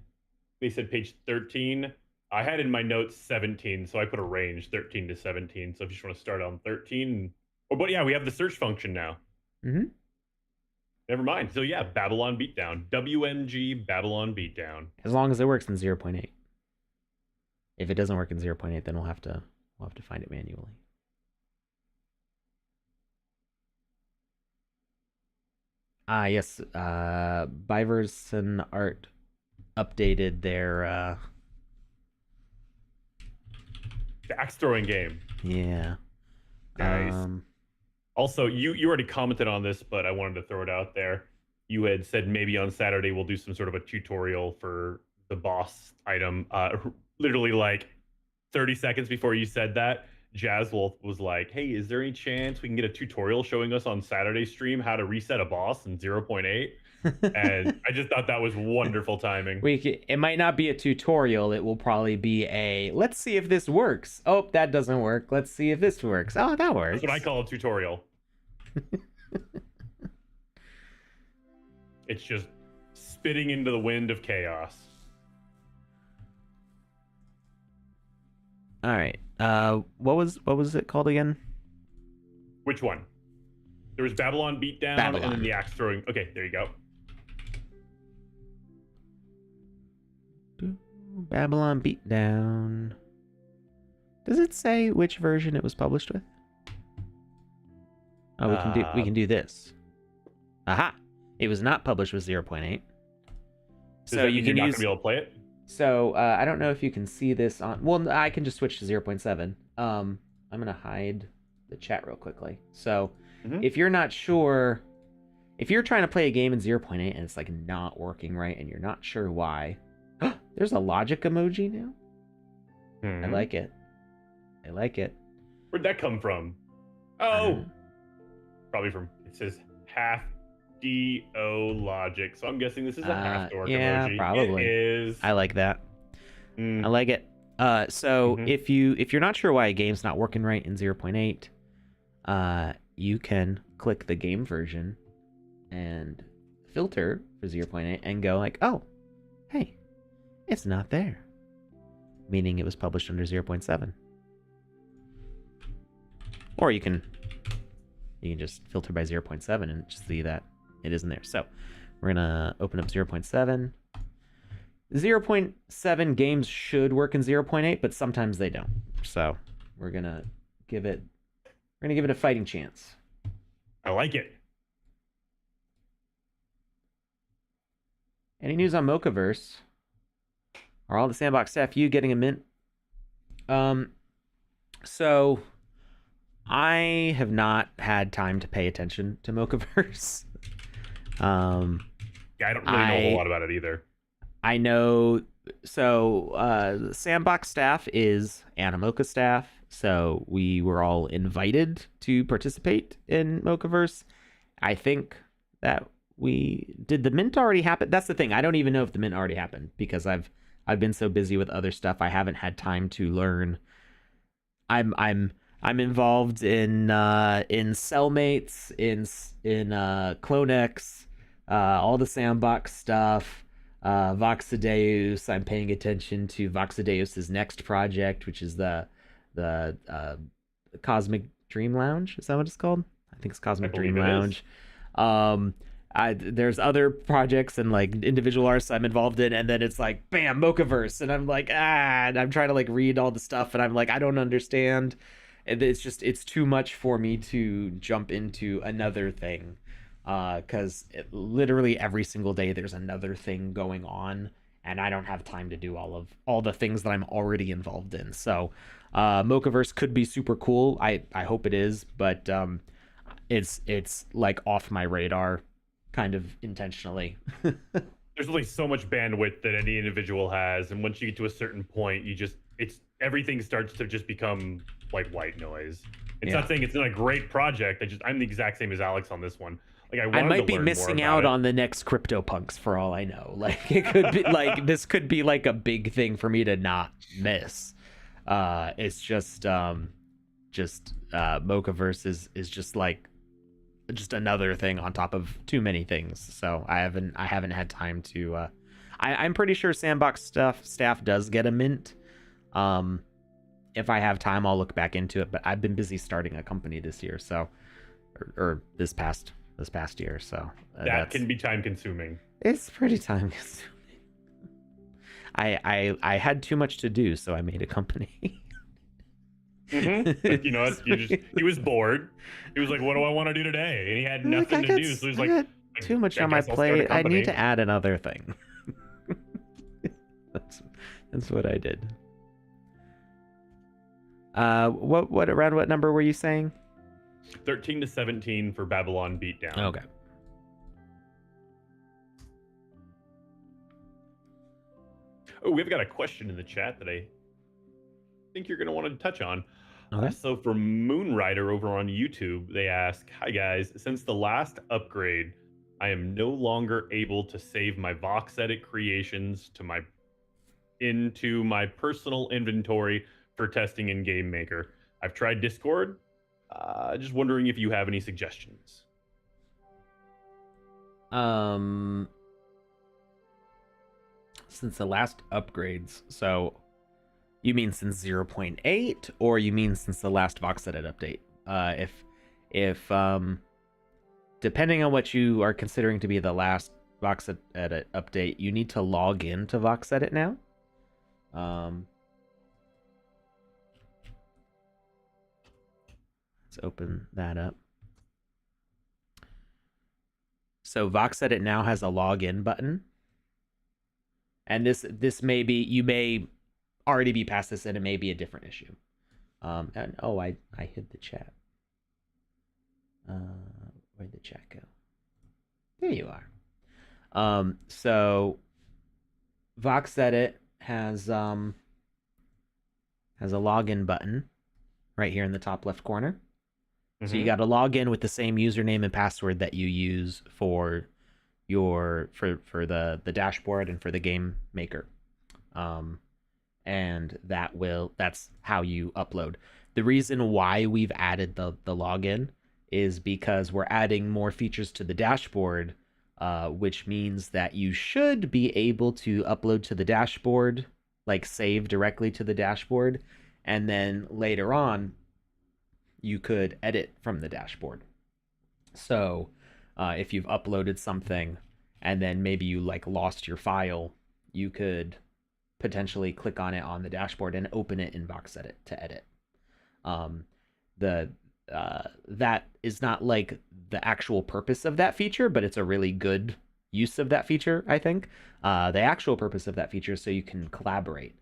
page 13. I had in my notes 17, so I put a range 13 to 17. So if you just want to start on 13, but yeah, we have the search function now. Mm-hmm. Never mind. So yeah, Babylon Beatdown. WMG Babylon Beatdown. As long as it works in 0.8. If it doesn't work in 0.8, then we'll have to find it manually. Yes. Biverson Art updated their the axe throwing game. Yeah. Nice. Also, you already commented on this, but I wanted to throw it out there. You had said maybe on Saturday we'll do some sort of a tutorial for the boss item. Literally like 30 seconds before you said that, Jazzwolf was like, hey, is there any chance we can get a tutorial showing us on Saturday stream how to reset a boss in 0.8? And I just thought that was wonderful timing. It might not be a tutorial. It will probably be a, let's see if this works. Oh, that doesn't work. Let's see if this works. Oh, that works. That's what I call a tutorial. It's just spitting into the wind of chaos. All right. What was it called again? Which one? There was Babylon Beatdown and then the axe throwing. Okay, there you go. Babylon Beatdown. Does it say which version it was published with? Oh, we can do this. Aha! It was not published with 0.8. So you can not gonna be able to play it. So I don't know if you can see this on. Well, I can just switch to 0.7. I'm gonna hide the chat real quickly. So if you're not sure, if you're trying to play a game in 0.8 and it's like not working right, and you're not sure why, there's a logic emoji now. I like it. I like it. Where'd that come from? Oh, probably from, it says half DO logic. So I'm guessing this is a half dork emoji. Yeah, probably. It is. I like that. I like it. So if you're not sure why a game's not working right in 0.8, you can click the game version and filter for 0.8 and go like, oh, hey, it's not there. Meaning it was published under 0.7. Or you can just filter by 0.7 and just see that it isn't there. So we're gonna open up 0.7. 0.7 games should work in 0.8, but sometimes they don't. So we're gonna give it a fighting chance. I like it. Any news on Mochaverse? Are all the Sandbox staff you getting a mint? So I have not had time to pay attention to Mochaverse. Yeah, I don't really know a whole lot about it either. I know, so Sandbox staff is Animoca staff, so we were all invited to participate in Mochaverse. I think that did the mint already happen? That's the thing. I don't even know if the mint already happened because I've been so busy with other stuff. I haven't had time to learn. I'm involved in Cellmates, in Clonex, all the Sandbox stuff. VoxEdit. I'm paying attention to VoxEdit's next project, which is the Cosmic Dream Lounge. Is that what it's called? I think it's Cosmic I believe Dream it is. Lounge. There's other projects and like individual artists I'm involved in, and then it's like bam, Mochaverse, and I'm like and I'm trying to like read all the stuff, and I'm like I don't understand. And it's too much for me to jump into another thing, because literally every single day there's another thing going on, and I don't have time to do all the things that I'm already involved in. So, Mochaverse could be super cool. I hope it is, but it's like off my radar kind of intentionally. There's only so much bandwidth that any individual has, and once you get to a certain point, everything starts to just become like white noise. It's not saying it's not a great project. I'm the exact same as Alex on this one. Like I might be missing out on the next CryptoPunks for all I know. Like it could be like this could be like a big thing for me to not miss. It's just Mochaverse is just another thing on top of too many things. So I haven't had time to I'm pretty sure Sandbox staff does get a mint. If I have time I'll look back into it, but I've been busy starting a company this year, so or this past year, so that can be time consuming. It's pretty time consuming. I had too much to do, so I made a company. Like, you know, he was bored. He was like, "What do I want to do today?" And he had nothing to do, so he's like, "Too much on my plate. I need to add another thing." That's what I did. What number were you saying? 13 to 17 for Babylon Beatdown. Okay. Oh, we've got a question in the chat that I think you're going to want to touch on. Okay. So for Moonrider over on YouTube, they ask, "Hi guys, since the last upgrade, I am no longer able to save my VoxEdit creations into my personal inventory for testing in Game Maker. I've tried Discord. Just wondering if you have any suggestions." Since the last upgrades, so you mean since 0.8, or you mean since the last VoxEdit update? If depending on what you are considering to be the last VoxEdit update, you need to log in to VoxEdit now. Let's open that up. So VoxEdit now has a login button, and this may be, you may already be past this, and it may be a different issue. And oh, I hid the chat. Where'd the chat go? There you are. So VoxEdit has a login button right here in the top left corner. So you got to log in with the same username and password that you use for your for the dashboard and for the game maker. And that's how you upload. The reason why we've added the login is because we're adding more features to the dashboard, which means that you should be able to upload to the dashboard, like save directly to the dashboard, and then later on you could edit from the dashboard. So if you've uploaded something and then maybe you like lost your file, you could potentially click on it on the dashboard and open it in VoxEdit to edit. That is not like the actual purpose of that feature, but it's a really good use of that feature, I think. The actual purpose of that feature is so you can collaborate.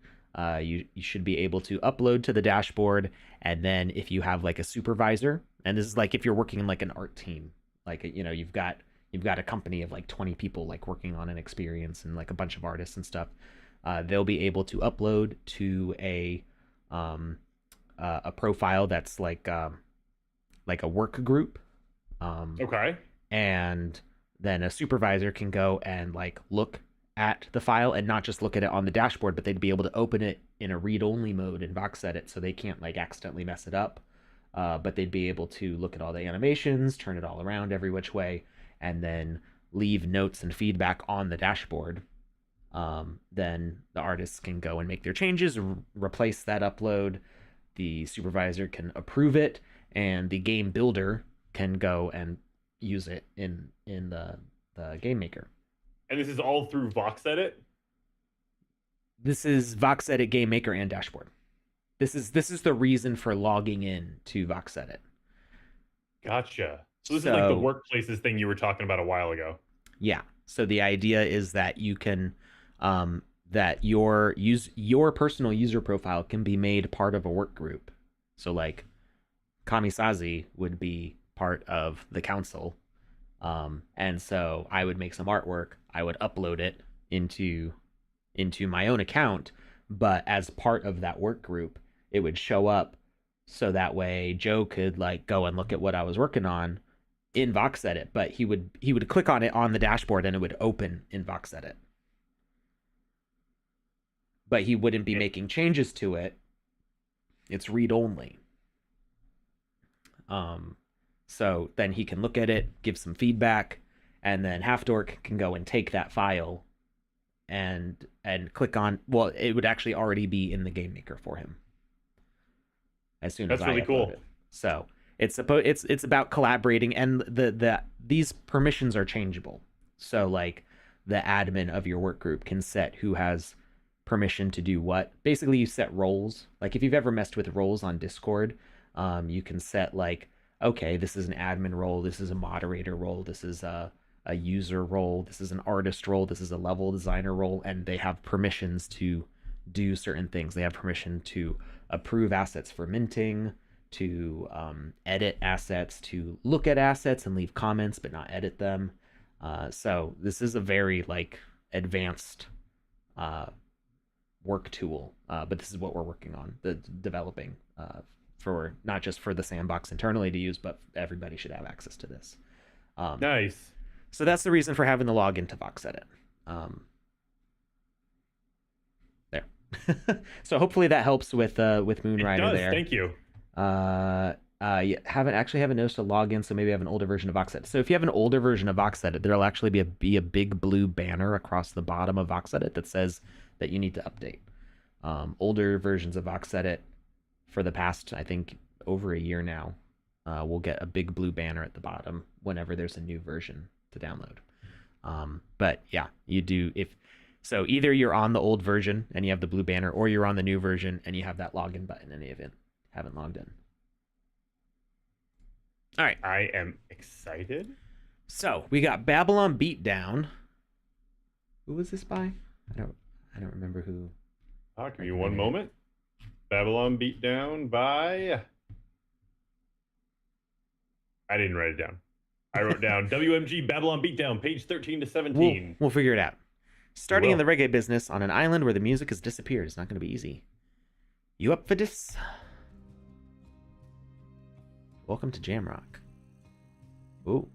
You should be able to upload to the dashboard, and then if you have like a supervisor, and this is like if you're working in like an art team, like, you know, you've got a company of like 20 people like working on an experience and like a bunch of artists and stuff, they'll be able to upload to a profile that's like a work group. Okay. And then a supervisor can go and like look at the file and not just look at it on the dashboard, but they'd be able to open it in a read-only mode in VoxEdit, so they can't like accidentally mess it up. But they'd be able to look at all the animations, turn it all around every which way, and then leave notes and feedback on the dashboard. Then the artists can go and make their changes, replace that upload. The supervisor can approve it, and the game builder can go and use it in the game maker. And this is all through VoxEdit? This is VoxEdit Game Maker and dashboard. This is the reason for logging in to VoxEdit. Gotcha. So this is like the workplaces thing you were talking about a while ago. Yeah. So the idea is that you can that your personal user profile can be made part of a work group. So like Kamisazi would be part of the council. And so I would make some artwork, I would upload it into my own account, but as part of that work group, it would show up so that way Joe could like go and look at what I was working on in VoxEdit, but he would click on it on the dashboard and it would open in VoxEdit. But he wouldn't be making changes to it. It's read only. So then he can look at it, give some feedback, and then Halfdork can go and take that file and click on, well, it would actually already be in the game maker for him as soon as I upload cool. it. So it's about collaborating, and these permissions are changeable. So like the admin of your work group can set who has permission to do what. Basically, you set roles. Like if you've ever messed with roles on Discord, you can set like, okay, this is an admin role, this is a moderator role, this is a user role, this is an artist role, this is a level designer role, and they have permissions to do certain things. They have permission to approve assets for minting, to edit assets, to look at assets and leave comments but not edit them. So this is a very like advanced work tool, but this is what we're working on, developing for not just for the sandbox internally to use, but everybody should have access to this. Nice. So that's the reason for having the login to VoxEdit. There. So hopefully that helps with Moonrider. It does, there. Thank you. Haven't noticed a login, so maybe I have an older version of VoxEdit. So if you have an older version of VoxEdit, there'll actually be a big blue banner across the bottom of VoxEdit that says that you need to update. Older versions of VoxEdit for the past, I think, over a year now, we'll get a big blue banner at the bottom whenever there's a new version to download. But yeah, you do. So either you're on the old version and you have the blue banner, or you're on the new version and you have that login button in the event. Haven't logged in. All right. I am excited. So we got Babylon Beatdown. Who was this by? I don't remember who. Give me one moment. Babylon Beatdown by... I didn't write it down. I wrote down WMG Babylon Beatdown, page 13 to 17. We'll figure it out. Starting in the reggae business on an island where the music has disappeared. It's not going to be easy. You up for this? Welcome to Jamrock. Ooh.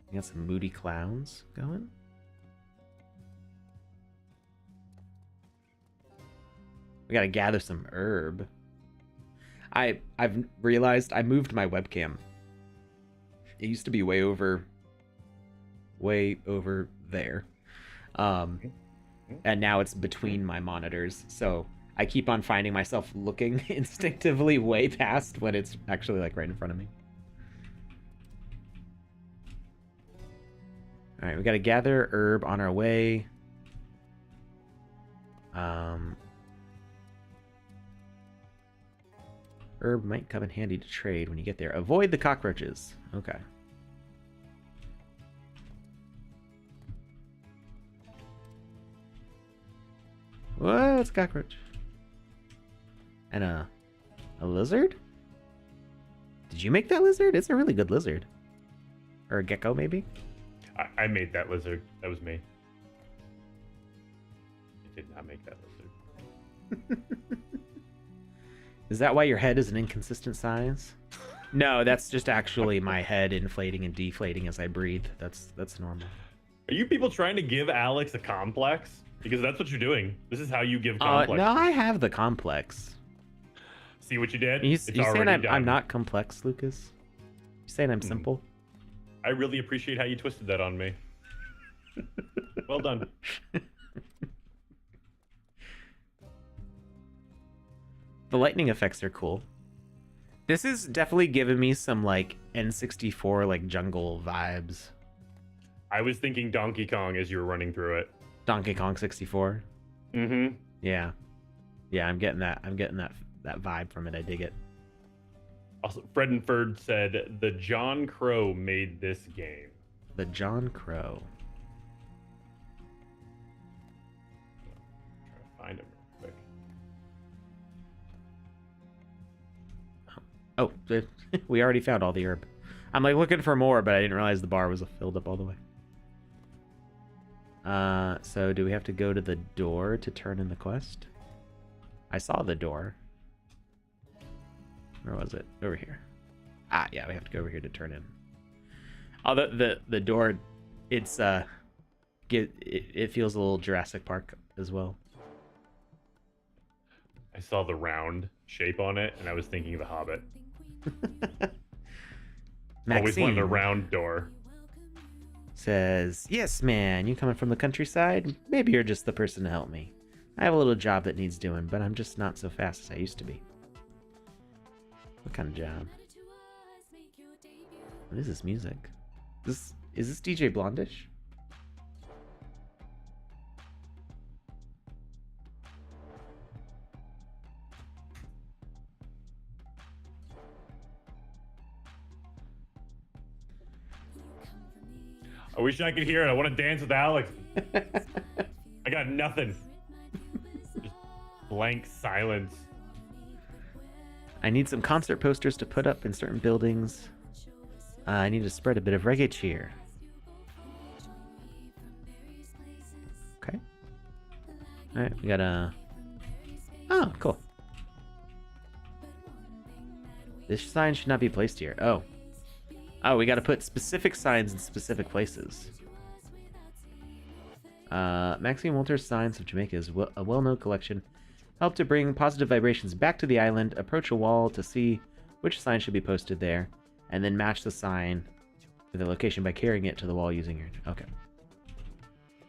We got some moody clowns going. We got to gather some herb. I've realized I moved my webcam. It used to be way over there. And now it's between my monitors. So I keep on finding myself looking instinctively way past when it's actually like right in front of me. All right, we got to gather herb on our way. Herb might come in handy to trade when you get there. Avoid the cockroaches. Okay. Whoa, it's a cockroach. And a lizard? Did you make that lizard? It's a really good lizard. Or a gecko, maybe? I made that lizard. That was me. I did not make that lizard. Is that why your head is an inconsistent size? No, that's just actually my head inflating and deflating as I breathe. That's normal. Are you people trying to give Alex a complex? Because that's what you're doing. This is how you give complex. No, I have the complex. See what you did? You saying I'm not complex, Lucas? You saying I'm simple? I really appreciate how you twisted that on me. Well done. The lightning effects are cool. This is definitely giving me some like N64 like jungle vibes. I was thinking Donkey Kong as you were running through it. Donkey Kong 64. Mm-hmm. Yeah. Yeah, I'm getting that vibe from it. I dig it. Also, Fred and Ferd said the John Crow made this game. The John Crow. Try to find him real quick. Oh, we already found all the herb. I'm like looking for more, but I didn't realize the bar was filled up all the way. So do we have to go to the door to turn in the quest? I saw the door. Where was it? Over here. Ah, yeah, we have to go over here to turn in. Oh, the door, it's it feels a little Jurassic Park as well. I saw the round shape on it, and I was thinking of The Hobbit. Always wanted a round door. Says, yes, man, you coming from the countryside? Maybe you're just the person to help me. I have a little job that needs doing, but I'm just not so fast as I used to be. What kind of job? What is this music? Is this DJ Blondish? I wish I could hear it. I want to dance with Alex. I got nothing. Just blank silence. I need some concert posters to put up in certain buildings. I need to spread a bit of reggae cheer. Okay. Alright, we got a... Oh, cool. This sign should not be placed here. Oh. Oh, we got to put specific signs in specific places. Maxine Walter's Signs of Jamaica is a well-known collection. Help to bring positive vibrations back to the island. Approach a wall to see which sign should be posted there, and then match the sign with the location by carrying it to the wall using your... Okay.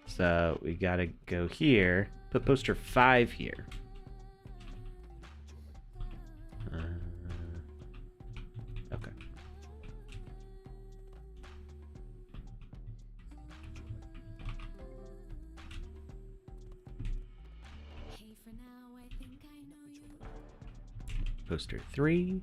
So we got to go here. Put poster 5 here. Okay. Poster 3.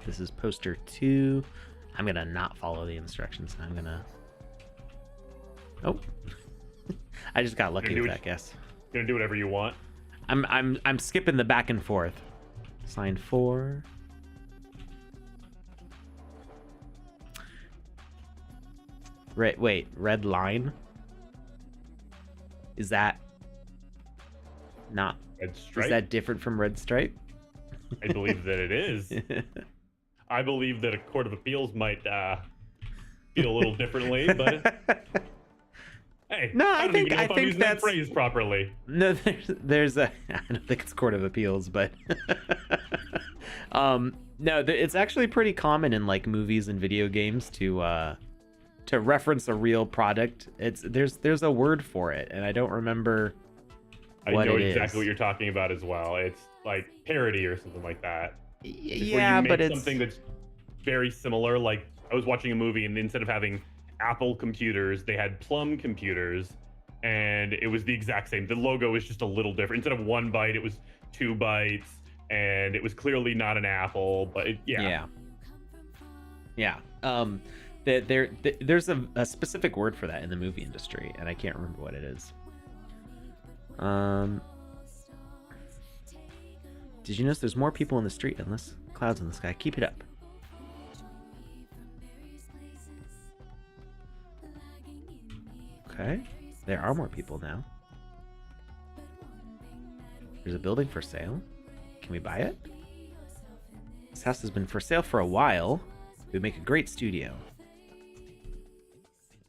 This is poster 2. I'm gonna not follow the instructions. I'm gonna... Oh. I just got lucky with that guess. Gonna do whatever you want. I'm skipping the back and forth. Sign 4. Wait, red line? Is that not... Red stripe? Is that different from red stripe? I believe that it is. I believe that a court of appeals might feel a little differently, but hey, no, I think that's that phrase properly. No, there's a... I don't think it's court of appeals, but no, it's actually pretty common in like movies and video games to reference a real product. There's a word for it, and I don't remember what it is. I know exactly what you're talking about as well. It's like parody or something like that. Yeah, but it's something that's very similar. Like I was watching a movie, and instead of having Apple computers, they had Plum computers, and it was the exact same. The logo was just a little different. Instead of 1 byte, it was 2 bytes, and it was clearly not an Apple. But yeah. There's a specific word for that in the movie industry, and I can't remember what it is. Did you notice there's more people in the street and less clouds in the sky? Keep it up. Okay, there are more people now. There's a building for sale. Can we buy it? This house has been for sale for a while. It would make a great studio.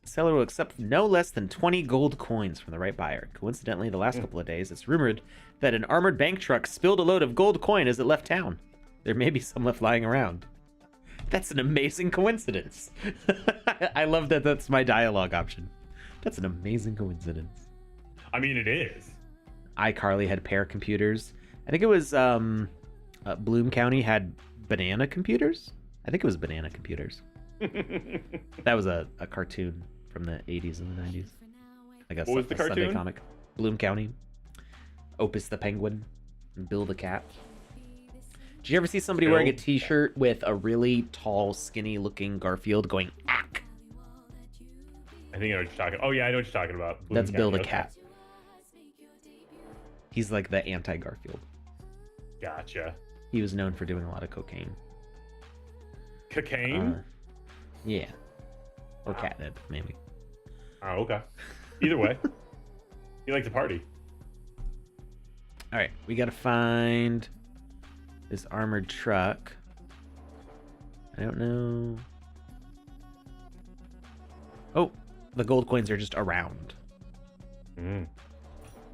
Seller will accept no less than 20 gold coins from the right buyer. Coincidentally, the last couple of days, it's rumored that an armored bank truck spilled a load of gold coin as it left town. There may be some left lying around. That's an amazing coincidence. I love that that's my dialogue option. That's an amazing coincidence. I mean, it is. iCarly had pair computers. I think it was Bloom County had banana computers. I think it was banana computers. That was a cartoon from the 80s and the 90s. I guess. What was the cartoon? Sunday comic. Bloom County. Opus the Penguin. And Bill the Cat. Did you ever see somebody wearing a t-shirt with a really tall, skinny-looking Garfield going, ack? I think I know what you're talking. Oh, yeah, I know what you're talking about. Bloom That's County, Bill the okay. Cat. He's like the anti-Garfield. Gotcha. He was known for doing a lot of cocaine. Cocaine? Yeah. Or catnip, maybe. Oh, okay. Either way. He likes to party. All right, we gotta find this armored truck. I don't know. Oh, the gold coins are just around.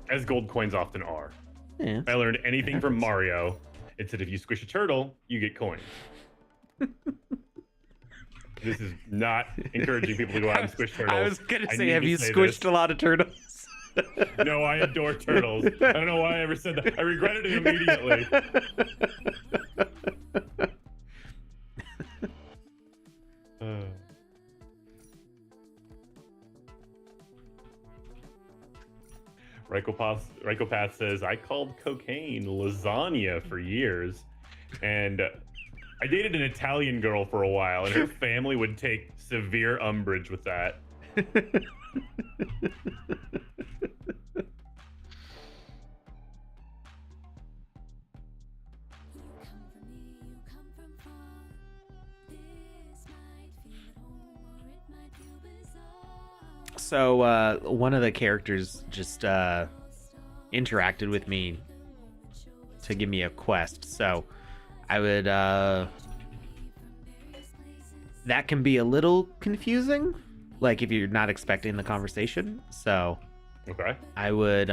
As gold coins often are. Yeah, If I learned anything from Mario, it's that if you squish a turtle, you get coins. This is not encouraging people to go out and squish turtles. I was gonna say, need have to you say squished this. a lot of turtles? No, I adore turtles. I don't know why I ever said that. I regretted it immediately. Rykopath says, I called cocaine lasagna for years. And I dated an Italian girl for a while, and her family would take severe umbrage with that. So one of the characters just interacted with me to give me a quest. So I would that can be a little confusing, like if you're not expecting the conversation. So Okay. I would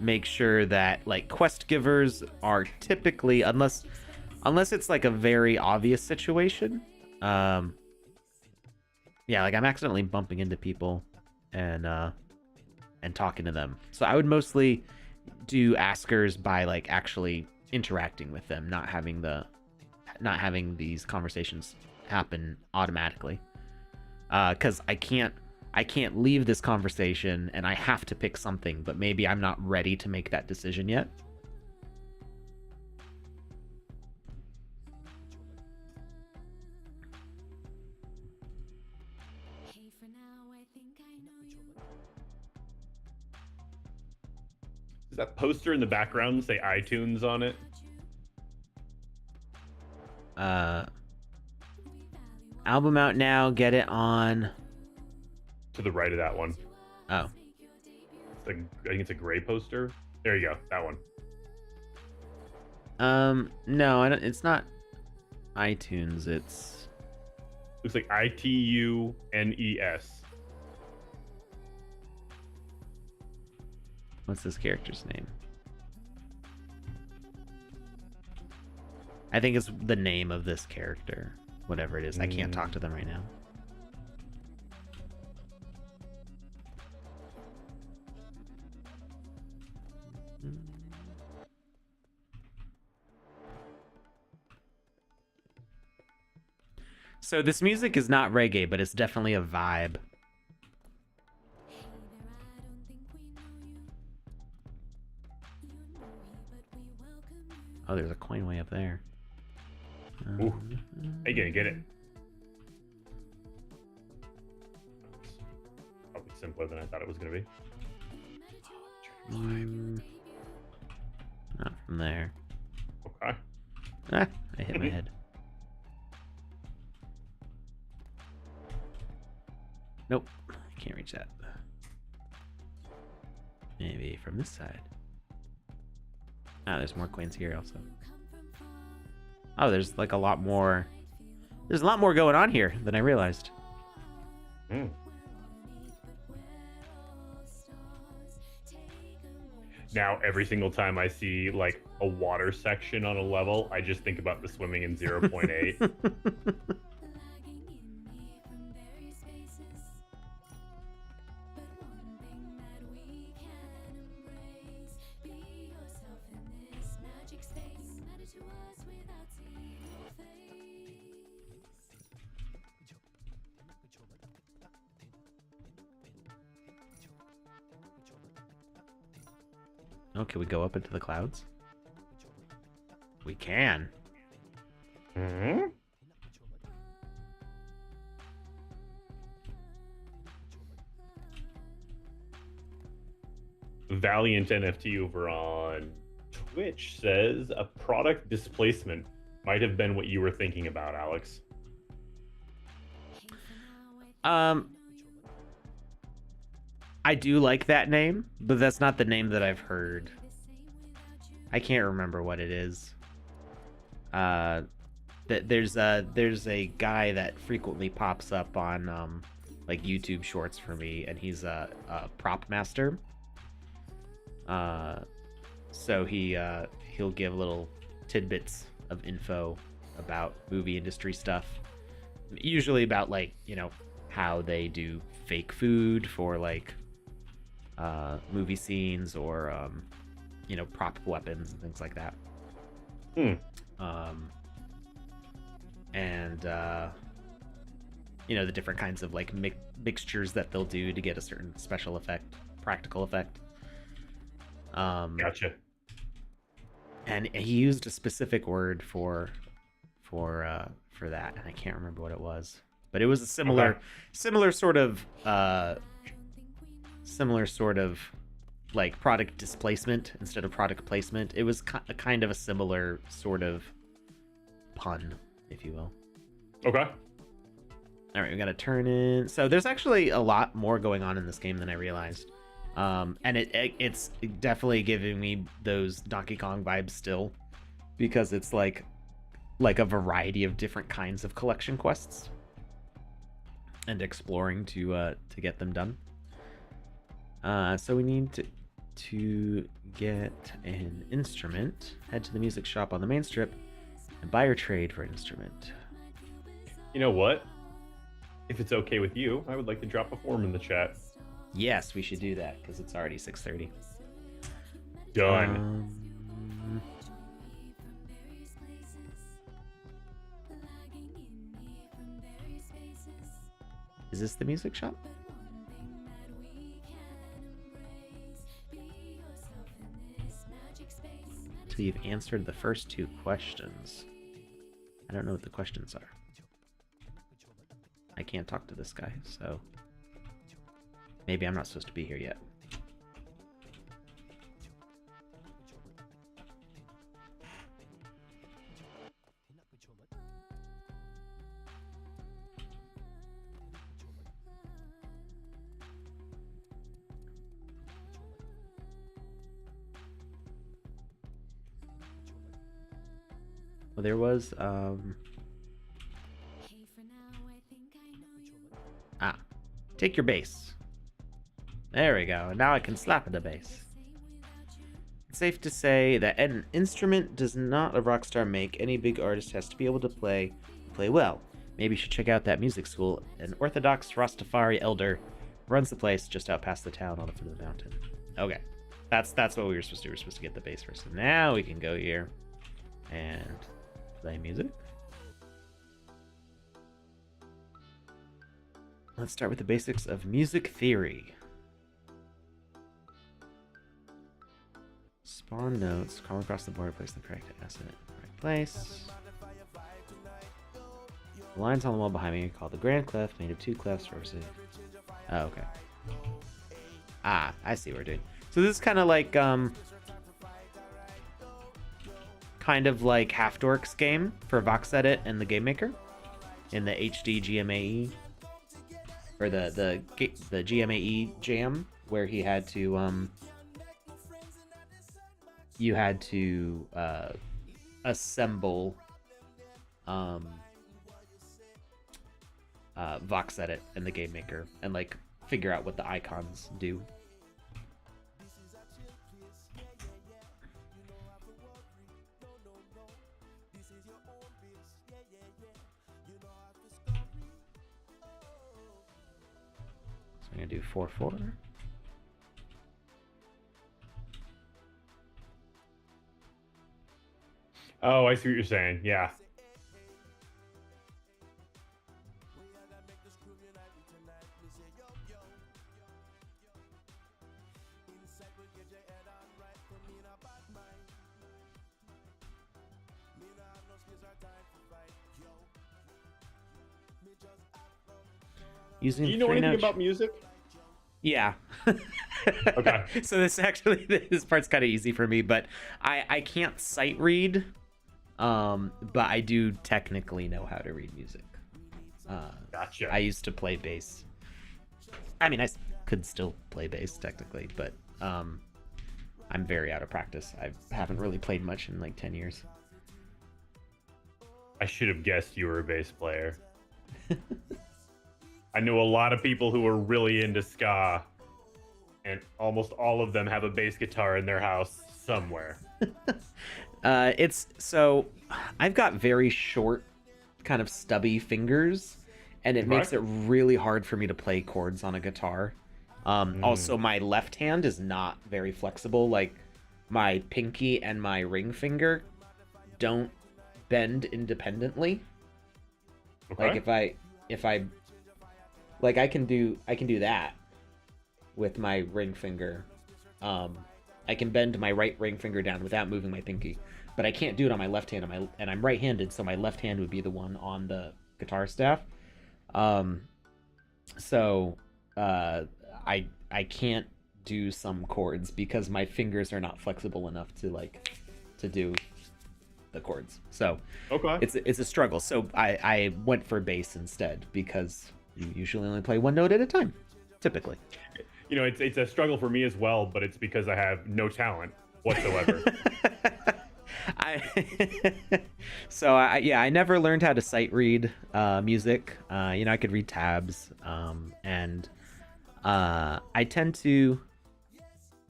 make sure that like quest givers are typically, unless it's like a very obvious situation, yeah, like I'm accidentally bumping into people and talking to them. So I would mostly do askers by like actually interacting with them, not having these conversations happen automatically. Because I can't leave this conversation and I have to pick something, but maybe I'm not ready to make that decision yet. Does that poster in the background say iTunes on it? Album out now, get it on. To the right of that one. Oh. I think it's a gray poster. There you go. That one. No, I don't, it's not iTunes. It's Looks like ITUNES. what's this character's name? I think it's the name of this character, whatever it is. I can't talk to them right now. So this music is not reggae, but it's definitely a vibe. Oh, there's a coin way up there. Ooh. Hey, get it. Probably simpler than I thought it was going to be. Not from there. Okay. Ah, I hit my head. Nope, I can't reach that. Maybe from this side. Ah, there's more coins here also. Oh, there's like a lot more. There's a lot more going on here than I realized. now every single time I see like a water section on a level, I just think about the swimming in 0.8. Oh, can we go up into the clouds? We can. Hmm? Valiant NFT over on Twitch says a product displacement might have been what you were thinking about, Alex. I do like that name, but that's not the name that I've heard. I can't remember what it is. There's a guy that frequently pops up on like YouTube Shorts for me, and he's a prop master. So he'll give little tidbits of info about movie industry stuff, usually about like, you know, how they do fake food for like movie scenes, or you know, prop weapons and things like that. And you know, the different kinds of like mixtures that they'll do to get a certain special effect, practical effect. Gotcha. And he used a specific word for that, and I can't remember what it was, but it was a similar sort of like product displacement instead of product placement. It was a kind of a similar sort of pun, if you will. Okay. All right, we got to turn in. So there's actually a lot more going on in this game than I realized. And it's definitely giving me those Donkey Kong vibes still, because it's like a variety of different kinds of collection quests and exploring to get them done. So we need to get an instrument. Head to the music shop on the main strip and buy or trade for an instrument. You know what? If it's okay with you, I would like to drop a form in the chat. Yes, we should do that, because it's already 6:30. Done. Is this the music shop? Until you've answered the first 2 questions. I don't know what the questions are. I can't talk to this guy, so maybe I'm not supposed to be here yet. Well, there was take your bass. There we go. Now I can slap at the bass. It's safe to say that an instrument does not a rock star make. Any big artist has to be able to play well. Maybe you should check out that music school. An Orthodox Rastafari elder runs the place just out past the town on the foot of the mountain. Okay. That's what we were supposed to do. We were supposed to get the bass first. So now we can go here and play music. Let's start with the basics of music theory. Spawn notes, crawl across the board, place the correct asset in the correct place. The lines on the wall behind me are called the grand clef, made of 2 clefs representing. Oh, okay. I see what we're doing. So this is kind of like Half Dork's game for VoxEdit and the Game Maker in the HD GMAE, or the GMAE jam, where he had to you had to assemble VoxEdit and the Game Maker and like figure out what the icons do. gonna do 4/4. Oh, I see what you're saying. Yeah. Using Do you know anything three-note about music? Yeah. Okay. So this part's kind of easy for me, but I can't sight read, but I do technically know how to read music. Gotcha. I used to play bass. I mean, could still play bass technically, but I'm very out of practice. I haven't really played much in like 10 years. I should have guessed you were a bass player. I know a lot of people who are really into ska, and almost all of them have a bass guitar in their house somewhere. I've got very short, kind of stubby fingers, and it makes it really hard for me to play chords on a guitar. Also, my left hand is not very flexible. Like, my pinky and my ring finger don't bend independently. Okay. Like if I like I can do that with my ring finger. I can bend my right ring finger down without moving my pinky, but I can't do it on my left hand. And I'm right-handed, so my left hand would be the one on the guitar staff. I can't do some chords because my fingers are not flexible enough to do the chords. So okay, it's a struggle. So I went for bass instead because you usually only play one note at a time, typically. You know, it's a struggle for me as well, but it's because I have no talent whatsoever. I never learned how to sight read music. I could read tabs, and I tend to.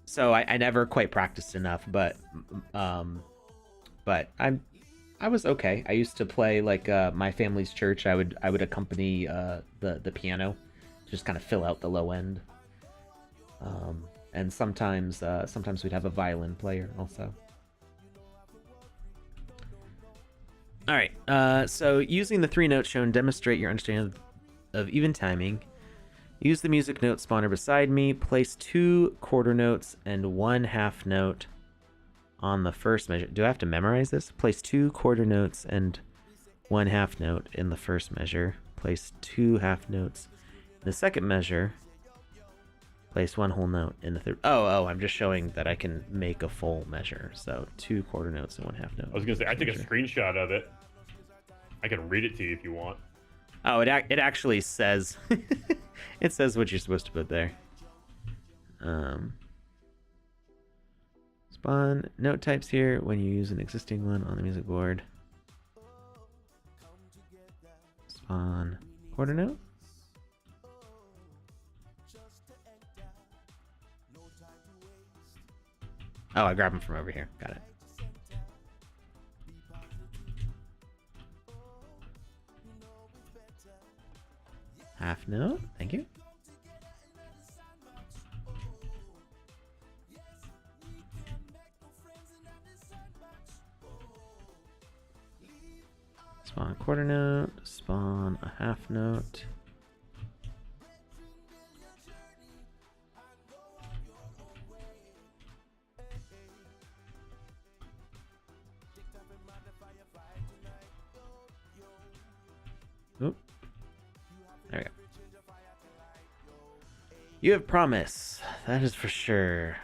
So I never quite practiced enough, but I was okay. I used to play like my family's church. I would accompany the piano, just kind of fill out the low end. And sometimes we'd have a violin player also. All right. So using the 3 notes shown, demonstrate your understanding of even timing. Use the music note spawner beside me. Place 2 quarter notes and 1 half note on the first measure. Do I have to memorize this? Place 2 quarter notes and 1 half note in the first measure. Place 2 half notes in the second measure. Place 1 whole note in the third. Oh, I'm just showing that I can make a full measure. So 2 quarter notes and 1 half note. I was gonna say, I took a screenshot of it. I can read it to you if you want. Oh, it actually says it says what you're supposed to put there. Spawn note types here when you use an existing one on the music board. Spawn quarter note. Oh, I grabbed them from over here. Got it. Half note. Thank you. Spawn a quarter note. Spawn a half note. Oop. There we go. You have promise. That is for sure.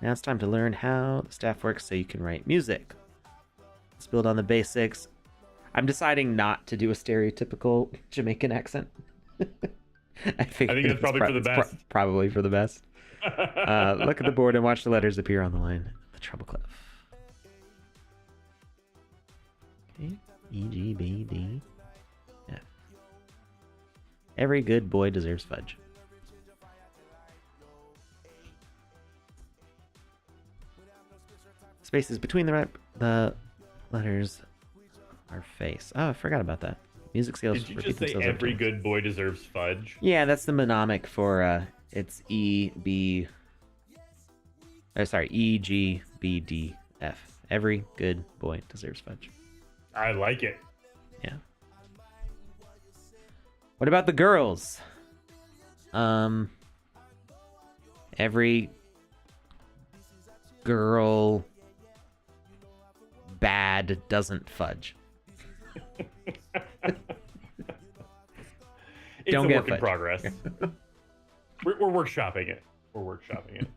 Now it's time to learn how the staff works so you can write music. Let's build on the basics. I'm deciding not to do a stereotypical Jamaican accent. I think that's probably for the best. Probably for the best. Look at the board and watch the letters appear on the line. The treble clef. Okay. E, G, B, D, F. Every good boy deserves fudge. Spaces between the letters are face. Oh, I forgot about that. Music sales. Did you repeat just say themselves over every time. good boy deserves fudge? Yeah, that's the mnemonic for it's E B. Sorry, E G B D F. Every good boy deserves fudge. I like it. Yeah. What about the girls? Every girl bad doesn't fudge. It's Don't a get work in fudge. progress. We're workshopping it. We're workshopping it.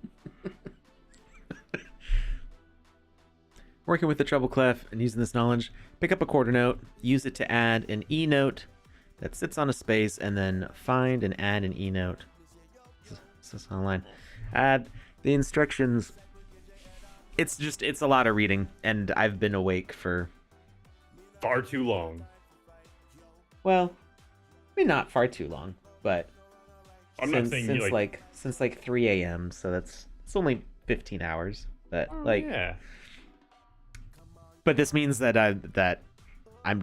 Working with the treble clef and using this knowledge, pick up a quarter note, use it to add an E note that sits on a space, and then find and add an E note. This is online. Add the instructions. It's a lot of reading, and I've been awake for Far too long. well, I mean not far too long, but I'm not saying you since like 3 a.m. So it's only 15 hours, but yeah. But this means that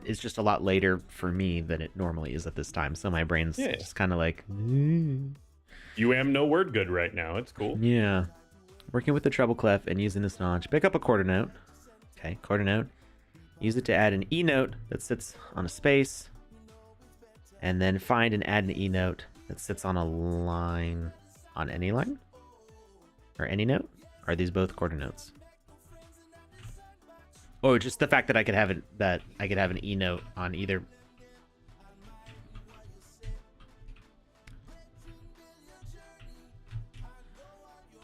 it's just a lot later for me than it normally is at this time. So my brain's just kind of like, You am no word good right now. It's cool. yeah. Working with the treble clef and using this knowledge, pick up a quarter note. Okay, quarter note. Use it to add an E note that sits on a space, and then find and add an E note that sits on a line, on any line, or any note. Are these both quarter notes? Oh, just the fact that I could have an E note on either.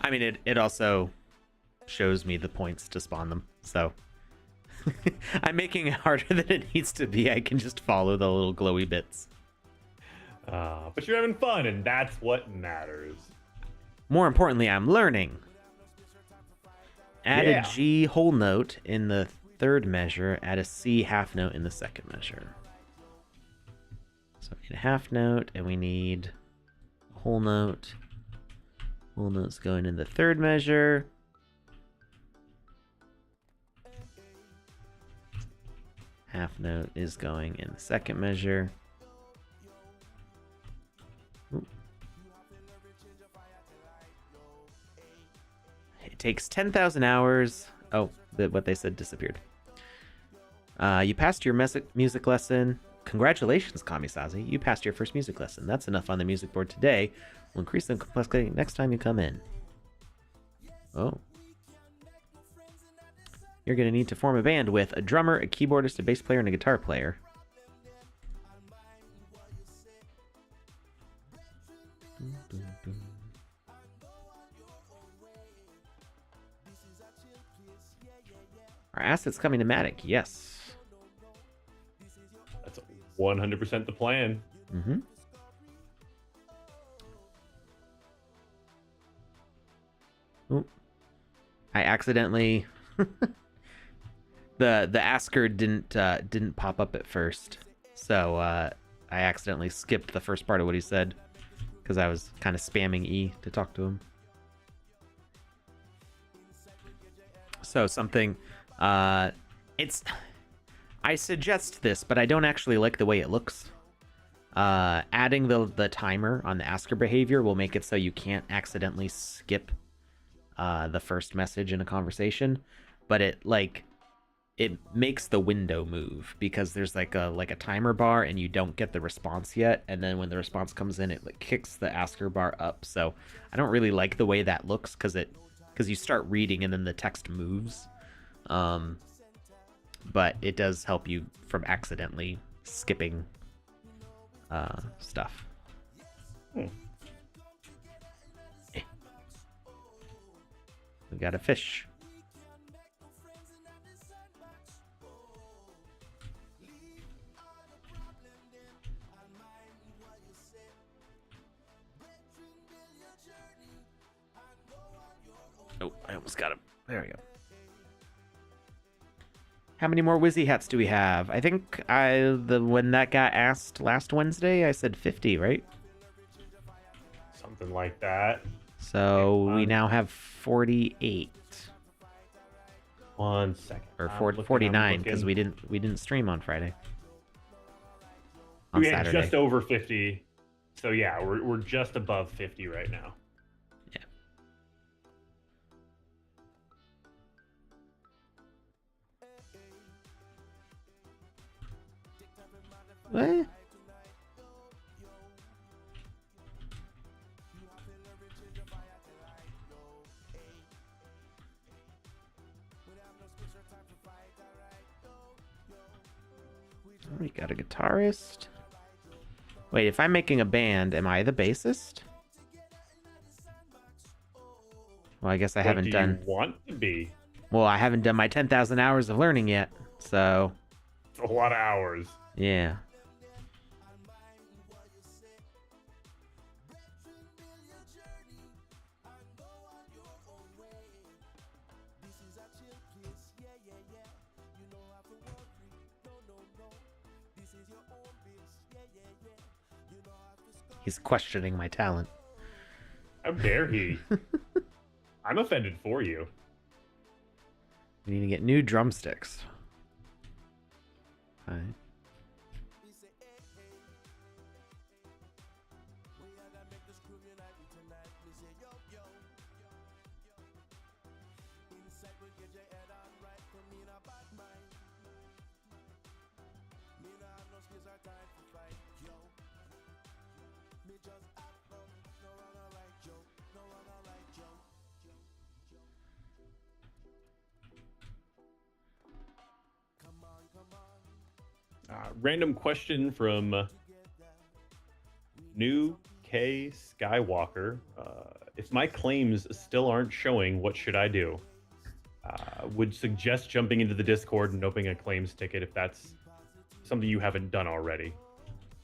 I mean, it also shows me the points to spawn them, so I'm making it harder than it needs to be. I can just follow the little glowy bits. But you're having fun, and that's what matters. More importantly, I'm learning. Add a G whole note in the third measure, add a C half note in the second measure. So we need a half note, and we need a whole note. Whole note's going in the third measure. Half note is going in the second measure. Ooh. It takes 10,000 hours. Oh, what they said disappeared. You passed your music lesson. Congratulations, Kamisazi. You passed your first music lesson. That's enough on the music board today. We'll increase the complexity next time you come in. Oh. You're going to need to form a band with a drummer, a keyboardist, a bass player, and a guitar player. Are assets coming to Matic? Yes. That's 100% the plan. Mm-hmm. Ooh. I accidentally the asker didn't pop up at first, so I accidentally skipped the first part of what he said because I was kind of spamming E to talk to him. So something I suggest this, but I don't actually like the way it looks. Adding the timer on the asker behavior will make it so you can't accidentally skip the first message in a conversation, but it makes the window move because there's like a timer bar and you don't get the response yet, and then when the response comes in, it kicks the asker bar up. So I don't really like the way that looks because you start reading and then the text moves. But it does help you from accidentally skipping stuff. We got a fish. Oh, I almost got him. There we go. How many more Wizzy hats do we have? I think when that got asked last Wednesday, I said 50, right? Something like that. So we now have 48. 1 second. Or 49 because we didn't stream on Friday. on We had Saturday. just over 50. So yeah, we're just above 50 right now. Yeah. What? We got a guitarist. Wait, if I'm making a band, am I the bassist? Well, I guess I haven't done. What do you want to be? Well, I haven't done my 10,000 hours of learning yet, so. It's a lot of hours. Yeah. He's questioning my talent. How dare he? I'm offended for you. We need to get new drumsticks. All right. Random question from New K Skywalker. If my claims still aren't showing, what should I do? Would suggest jumping into the Discord and opening a claims ticket if that's something you haven't done already.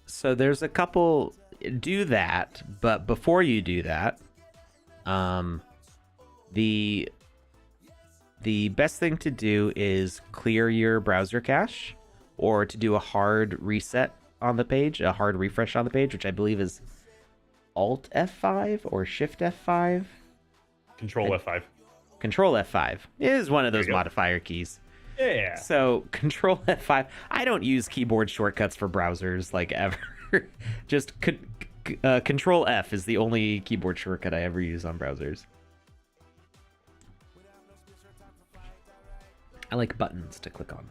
So there's a couple. Do that, but before you do that, the best thing to do is clear your browser cache, or to do a hard reset on the page, a hard refresh on the page, which I believe is Alt F5 or Shift F5. Control F5. Control F5 is one of those modifier keys. Yeah. So Control F5. I don't use keyboard shortcuts for browsers like ever. Just Control F is the only keyboard shortcut I ever use on browsers. I like buttons to click on.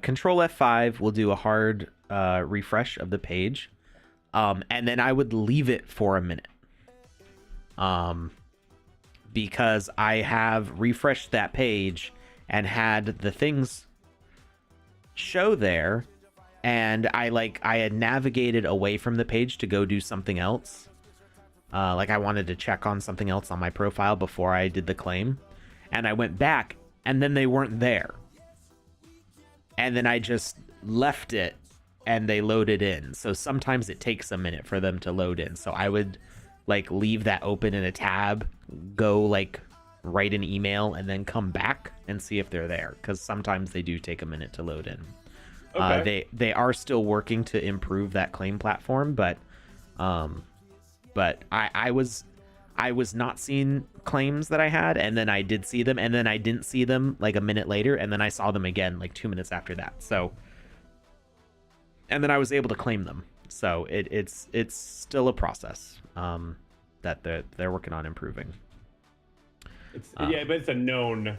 Control F5 will do a hard refresh of the page, and then I would leave it for a minute, because I have refreshed that page and had the things show there, and I had navigated away from the page to go do something else. Like I wanted to check on something else on my profile before I did the claim, and I went back and then they weren't there, and then I just left it and they loaded in. So sometimes it takes a minute for them to load in, so I would like leave that open in a tab, go like write an email, and then come back and see if they're there, because sometimes they do take a minute to load in. Okay. They are still working to improve that claim platform, but I was not seeing claims that I had, and then I did see them, and then I didn't see them like a minute later, and then I saw them again like 2 minutes after that. So, and then I was able to claim them. So it's still a process that they're working on improving. Yeah, but it's a known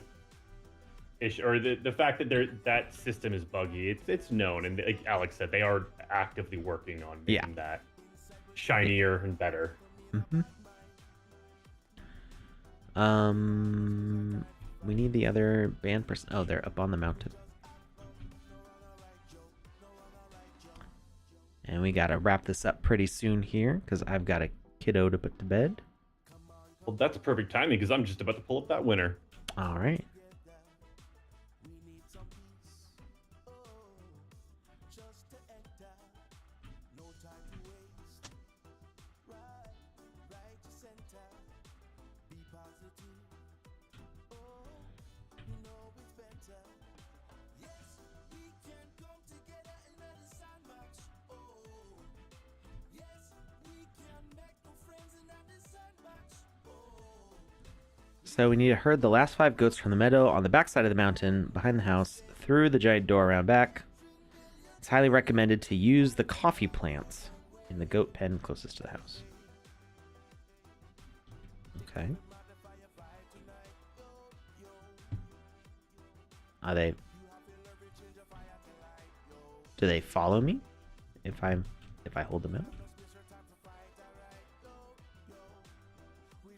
issue, or the fact that that system is buggy. It's known, and like Alex said, they are actively working on making that shinier and better. We need the other band person. Oh, they're up on the mountain. And we gotta wrap this up pretty soon here, because I've got a kiddo to put to bed. Well, that's perfect timing, because I'm just about to pull up that winner. All right. So we need to herd the last 5 goats from the meadow on the backside of the mountain behind the house through the giant door around back. It's highly recommended to use the coffee plants in the goat pen closest to the house. Okay. Do they follow me if I hold them out?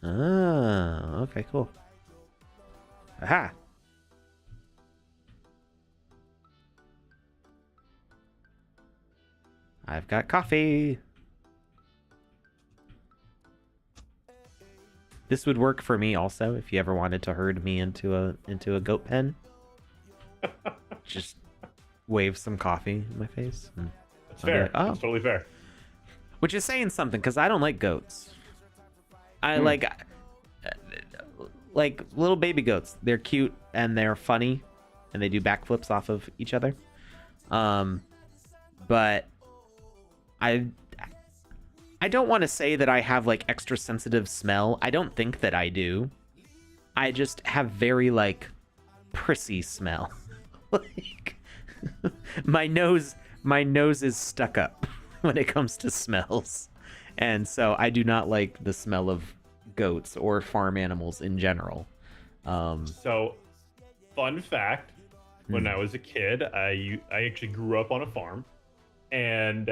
Oh, okay, cool. Aha! I've got coffee. This would work for me also if you ever wanted to herd me into a goat pen. Just wave some coffee in my face. That's fair. Like, oh. That's totally fair. Which is saying something, because I don't like goats. I like little baby goats. They're cute and they're funny, and they do backflips off of each other. But I don't want to say that I have like extra sensitive smell. I don't think that I do. I just have very like prissy smell. Like my nose is stuck up when it comes to smells. And so I do not like the smell of goats or farm animals in general. So, fun fact, when I was a kid, I actually grew up on a farm, and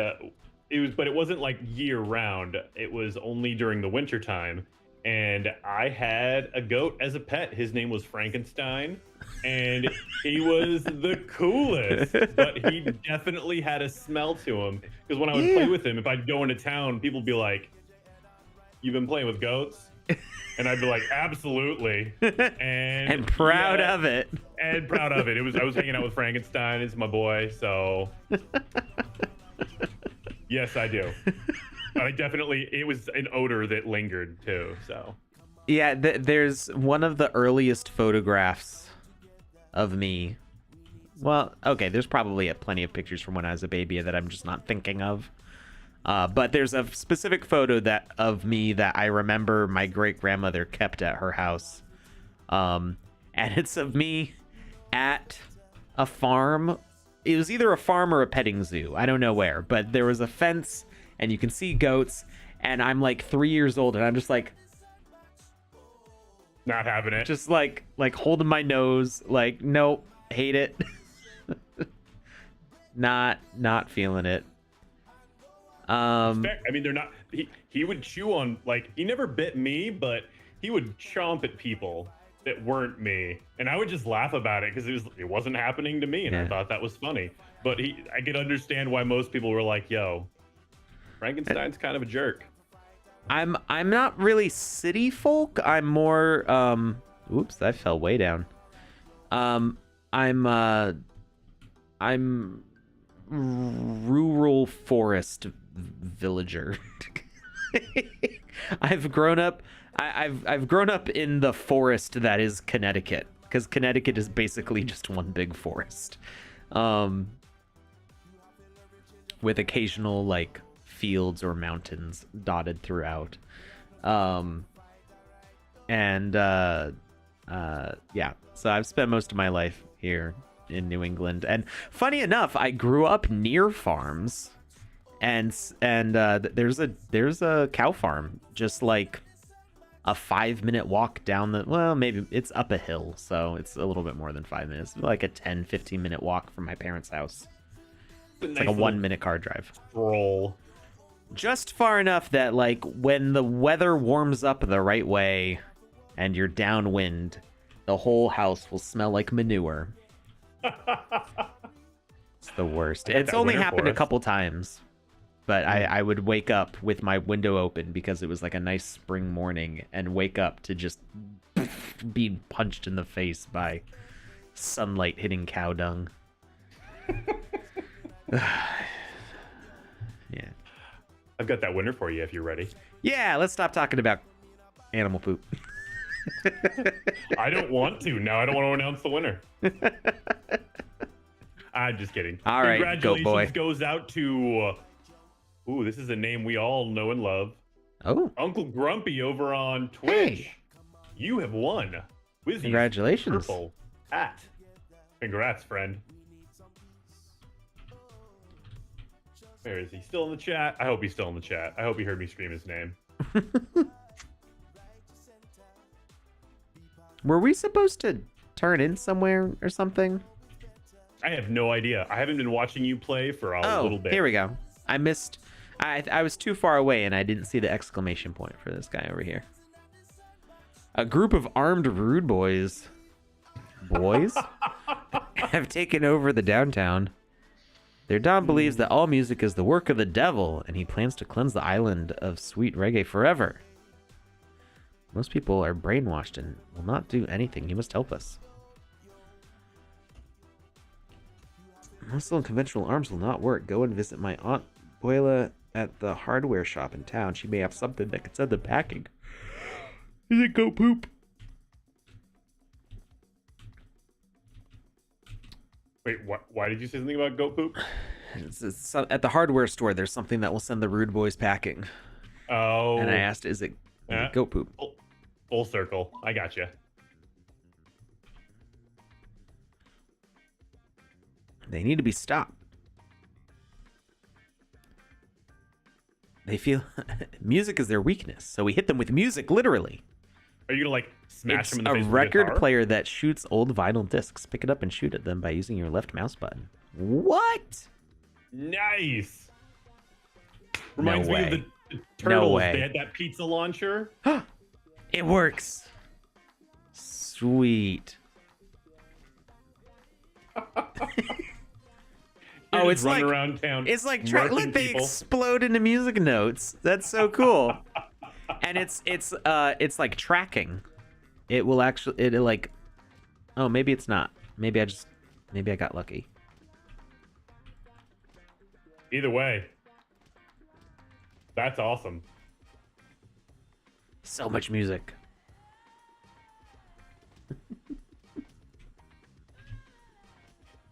it wasn't like year round. It was only during the winter time, and I had a goat as a pet. His name was Frankenstein, and he was the coolest, but he definitely had a smell to him. Because when I would play with him, if I'd go into town, people would be like, "You've been playing with goats?" And I'd be like, "Absolutely," and proud of it. And proud of it. I was hanging out with Frankenstein. It's my boy, so yes, I do. It was an odor that lingered too. So yeah, there's one of the earliest photographs of me. Well, okay, there's probably plenty of pictures from when I was a baby that I'm just not thinking of. But there's a specific photo of me that I remember my great grandmother kept at her house. And it's of me at a farm. It was either a farm or a petting zoo. I don't know where, but there was a fence and you can see goats. And I'm like 3 years old and I'm just like, not having it. Just like holding my nose, like, nope, hate it. not feeling it. I mean, they're not. He would chew on, like, he never bit me, but he would chomp at people that weren't me, and I would just laugh about it because it wasn't happening to me, and I thought that was funny. But I could understand why most people were like, "Yo, Frankenstein's kind of a jerk." I'm not really city folk. I'm more oops, I fell way down. I'm rural forest villager. I've grown up in the forest that is Connecticut, because Connecticut is basically just one big forest, with occasional like fields or mountains dotted throughout. Yeah, so I've spent most of my life here in New England, and funny enough, I grew up near farms, and there's a cow farm just like a 5-minute walk down maybe it's up a hill, so it's a little bit more than 5 minutes, like a 10-15 minute walk from my parents' house. It's like a 1-minute car drive. Stroll. Just far enough that like when the weather warms up the right way and you're downwind, the whole house will smell like manure. It's the worst. It's only happened a couple times, but I would wake up with my window open because it was like a nice spring morning, and wake up to just being punched in the face by sunlight hitting cow dung. Yeah. I've got that winner for you if you're ready. Yeah, let's stop talking about animal poop. I don't want to. Now I don't want to announce the winner. I'm just kidding. All right, congratulations goat boy. Goes out to this is a name we all know and love. Oh, Uncle Grumpy over on Twitch. Hey. you have won Wizzy's Congratulations. purple hat. Congrats, friend. Where is he? Still in the chat? I hope he's still in the chat. I hope he heard me scream his name. Were we supposed to turn in somewhere or something? I have no idea. I haven't been watching you play for a little bit. Here we go. I missed. I was too far away and I didn't see the exclamation point for this guy over here. A group of armed rude boys have taken over the downtown. Their Don believes that all music is the work of the devil, and he plans to cleanse the island of sweet reggae forever. Most people are brainwashed and will not do anything. You must help us. Muscle and conventional arms will not work. Go and visit my Aunt Boila at the hardware shop in town. She may have something that can send them packing. Is it goat poop? Wait, why did you say something about goat poop? It's at the hardware store, there's something that will send the rude boys packing. Oh. And I asked, is it goat poop? Full circle. I got you. They need to be stopped. They feel music is their weakness, so we hit them with music, literally. Are you gonna like smash them in the face It's a with record guitar? player that shoots old vinyl discs. Pick it up and shoot at them by using your left mouse button. What? Nice. Reminds me way. of the Turtles. way. They had that pizza launcher. It works. Sweet. Oh, it's running like around town. It's like murking look, they people. explode into music notes. That's so cool. And it's like tracking. It will actually like. Oh, maybe it's not. Maybe I got lucky. Either way, that's awesome. So much music.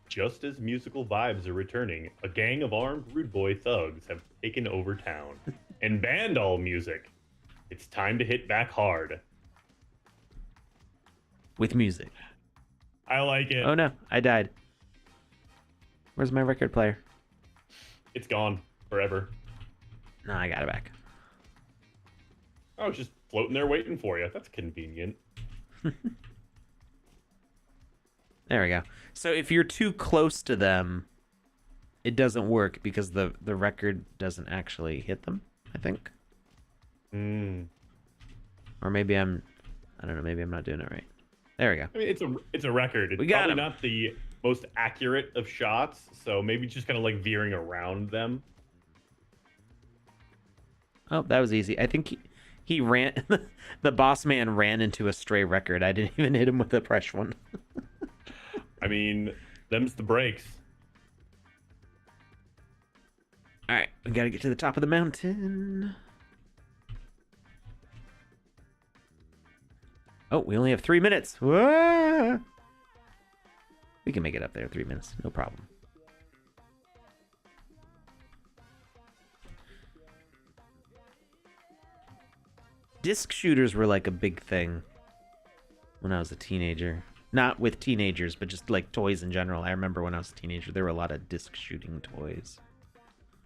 Just as musical vibes are returning, a gang of armed rude boy thugs have taken over town and banned all music. It's time to hit back hard. With music. I like it. Oh no, I died. Where's my record player? It's gone forever. No, I got it back. I was just floating there waiting for you. That's convenient. There we go. So if you're too close to them, it doesn't work because the record doesn't actually hit them, I think. Or maybe I don't know, maybe I'm not doing it right. There we go. I mean, it's a record. It's We got probably him. not the most accurate of shots, so maybe just kind of like veering around them. Oh, that was easy. I think he ran the boss man ran into a stray record. I didn't even hit him with a fresh one. I mean, them's the breaks. All right, we got to get to the top of the mountain. Oh, we only have 3 minutes. Whoa! We can make it up there in 3 minutes. No problem. Disc shooters were like a big thing when I was a teenager. Not with teenagers, but just like toys in general. I remember when I was a teenager, there were a lot of disc shooting toys.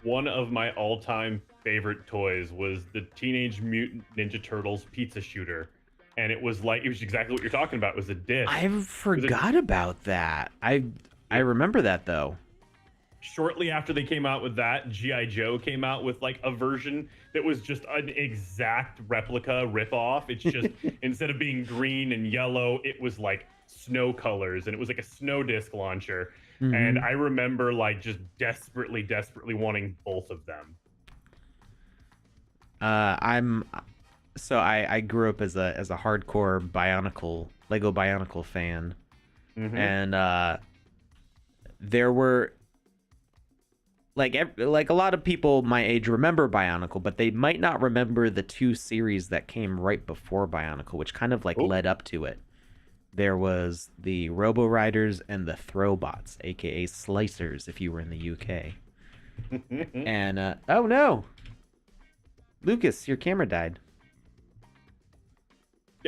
One of my all-time favorite toys was the Teenage Mutant Ninja Turtles pizza shooter. And it was exactly what you're talking about. It was a disc. I forgot about that. I remember that though. Shortly after they came out with that, G.I. Joe came out with like a version that was just an exact replica ripoff. It's just instead of being green and yellow, it was like snow colors, and it was like a snow disc launcher. Mm-hmm. And I remember like just desperately wanting both of them. I grew up as a hardcore Lego Bionicle fan. Mm-hmm. And there were like a lot of people my age remember Bionicle, but they might not remember the 2 series that came right before Bionicle, which kind of like led up to it. There was the Robo Riders and the Throwbots, aka Slicers, if you were in the UK. And oh no, Lucas, your camera died.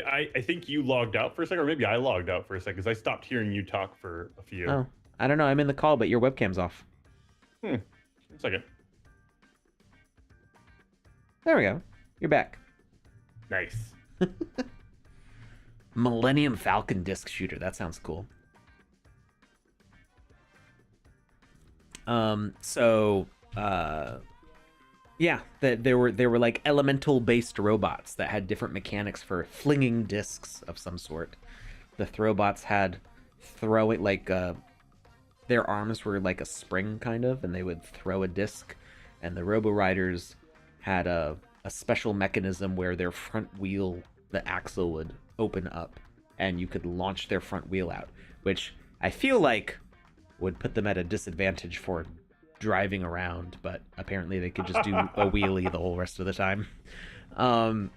I think you logged out for a second, or maybe I logged out for a second, because I stopped hearing you talk for a few. Oh, I don't know. I'm in the call, but your webcam's off. One second. There we go. You're back. Nice. Millennium Falcon disc shooter. That sounds cool. Yeah, there were like elemental based robots that had different mechanics for flinging discs of some sort. The Throwbots had throwing their arms were like a spring kind of, and they would throw a disc, and the Robo Riders had a special mechanism where their front wheel, the axle, would open up and you could launch their front wheel out, which I feel like would put them at a disadvantage for driving around, but apparently they could just do a wheelie the whole rest of the time. And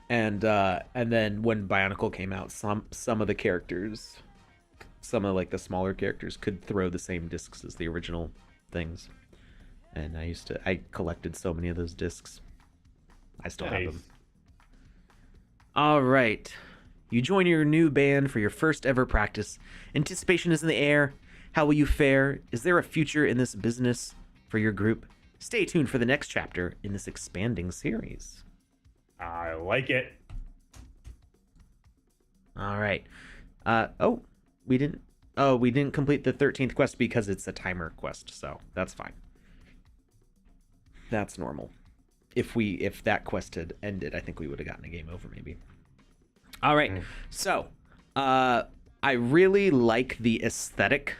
then when Bionicle came out, some of the characters, some of like the smaller characters, could throw the same discs as the original things. And I collected so many of those discs. I still have them. All right. You join your new band for your first ever practice. Anticipation is in the air. How will you fare? Is there a future in this business for your group? Stay tuned for the next chapter in this expanding series. I like it. All right. We didn't complete the 13th quest because it's a timer quest, so that's fine. That's normal. If that quest had ended, I think we would have gotten a game over maybe. All right. So, I really like the aesthetic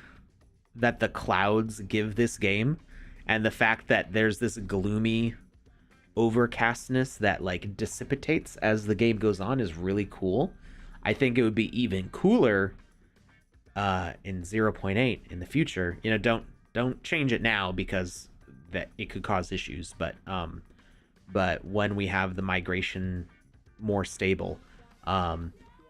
that the clouds give this game, and the fact that there's this gloomy overcastness that like dissipates as the game goes on is really cool. I think it would be even cooler in 0.8 in the future. You know, don't change it now because that it could cause issues, but when we have the migration more stable,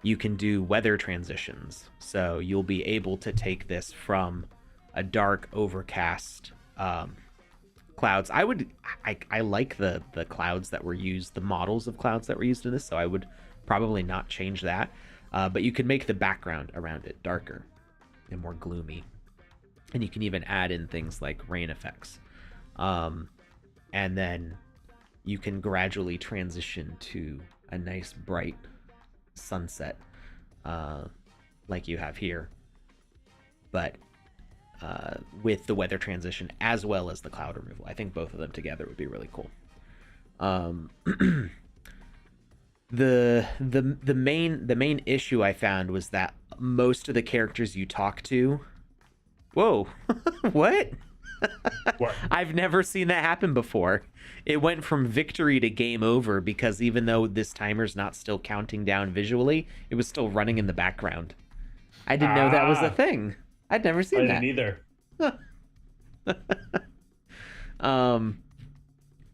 you can do weather transitions. So you'll be able to take this from a dark, overcast clouds. I like the clouds that were used, the models of clouds that were used in this, so I would probably not change that. But you can make the background around it darker and more gloomy. And you can even add in things like rain effects. And then you can gradually transition to a nice bright sunset like you have here, but with the weather transition as well as the cloud removal. I think both of them together would be really cool. The main issue I found was that most of the characters you talk to, whoa, what? What? I've never seen that happen before. It went from victory to game over because even though this timer's not still counting down visually, it was still running in the background. I didn't know that was a thing. I'd never seen that. I didn't either.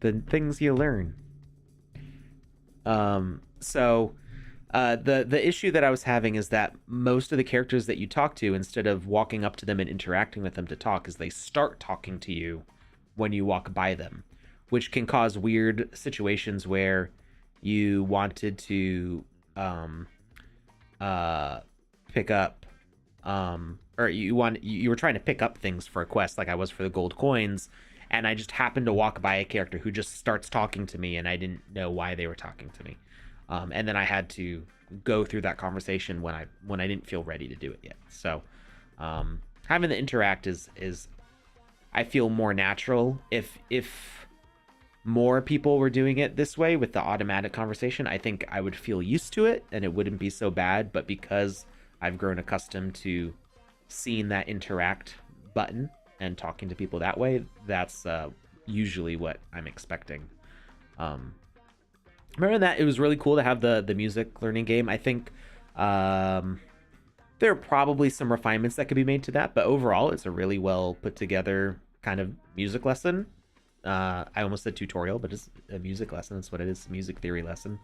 The things you learn. So the issue that I was having is that most of the characters that you talk to, instead of walking up to them and interacting with them to talk, is they start talking to you when you walk by them, which can cause weird situations where you wanted to pick up or you were trying to pick up things for a quest, like I was for the gold coins, and I just happened to walk by a character who just starts talking to me and I didn't know why they were talking to me. And then I had to go through that conversation when I didn't feel ready to do it yet. So having the interact is I feel more natural. If more people were doing it this way with the automatic conversation, I think I would feel used to it and it wouldn't be so bad. But because I've grown accustomed to seeing that interact button and talking to people that way, that's usually what I'm expecting. Remember that it was really cool to have the music learning game. I think there are probably some refinements that could be made to that, but overall it's a really well put together kind of music lesson. I almost said tutorial, but it's a music lesson. That's what it is, a music theory lesson.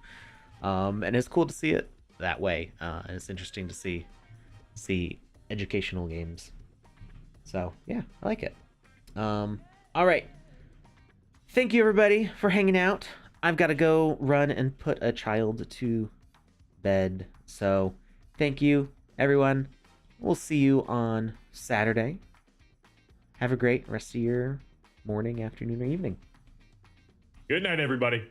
And it's cool to see it that way. And it's interesting to see educational games. So yeah, I like it. All right. Thank you everybody for hanging out. I've got to go run and put a child to bed. So thank you, everyone. We'll see you on Saturday. Have a great rest of your morning, afternoon, or evening. Good night, everybody.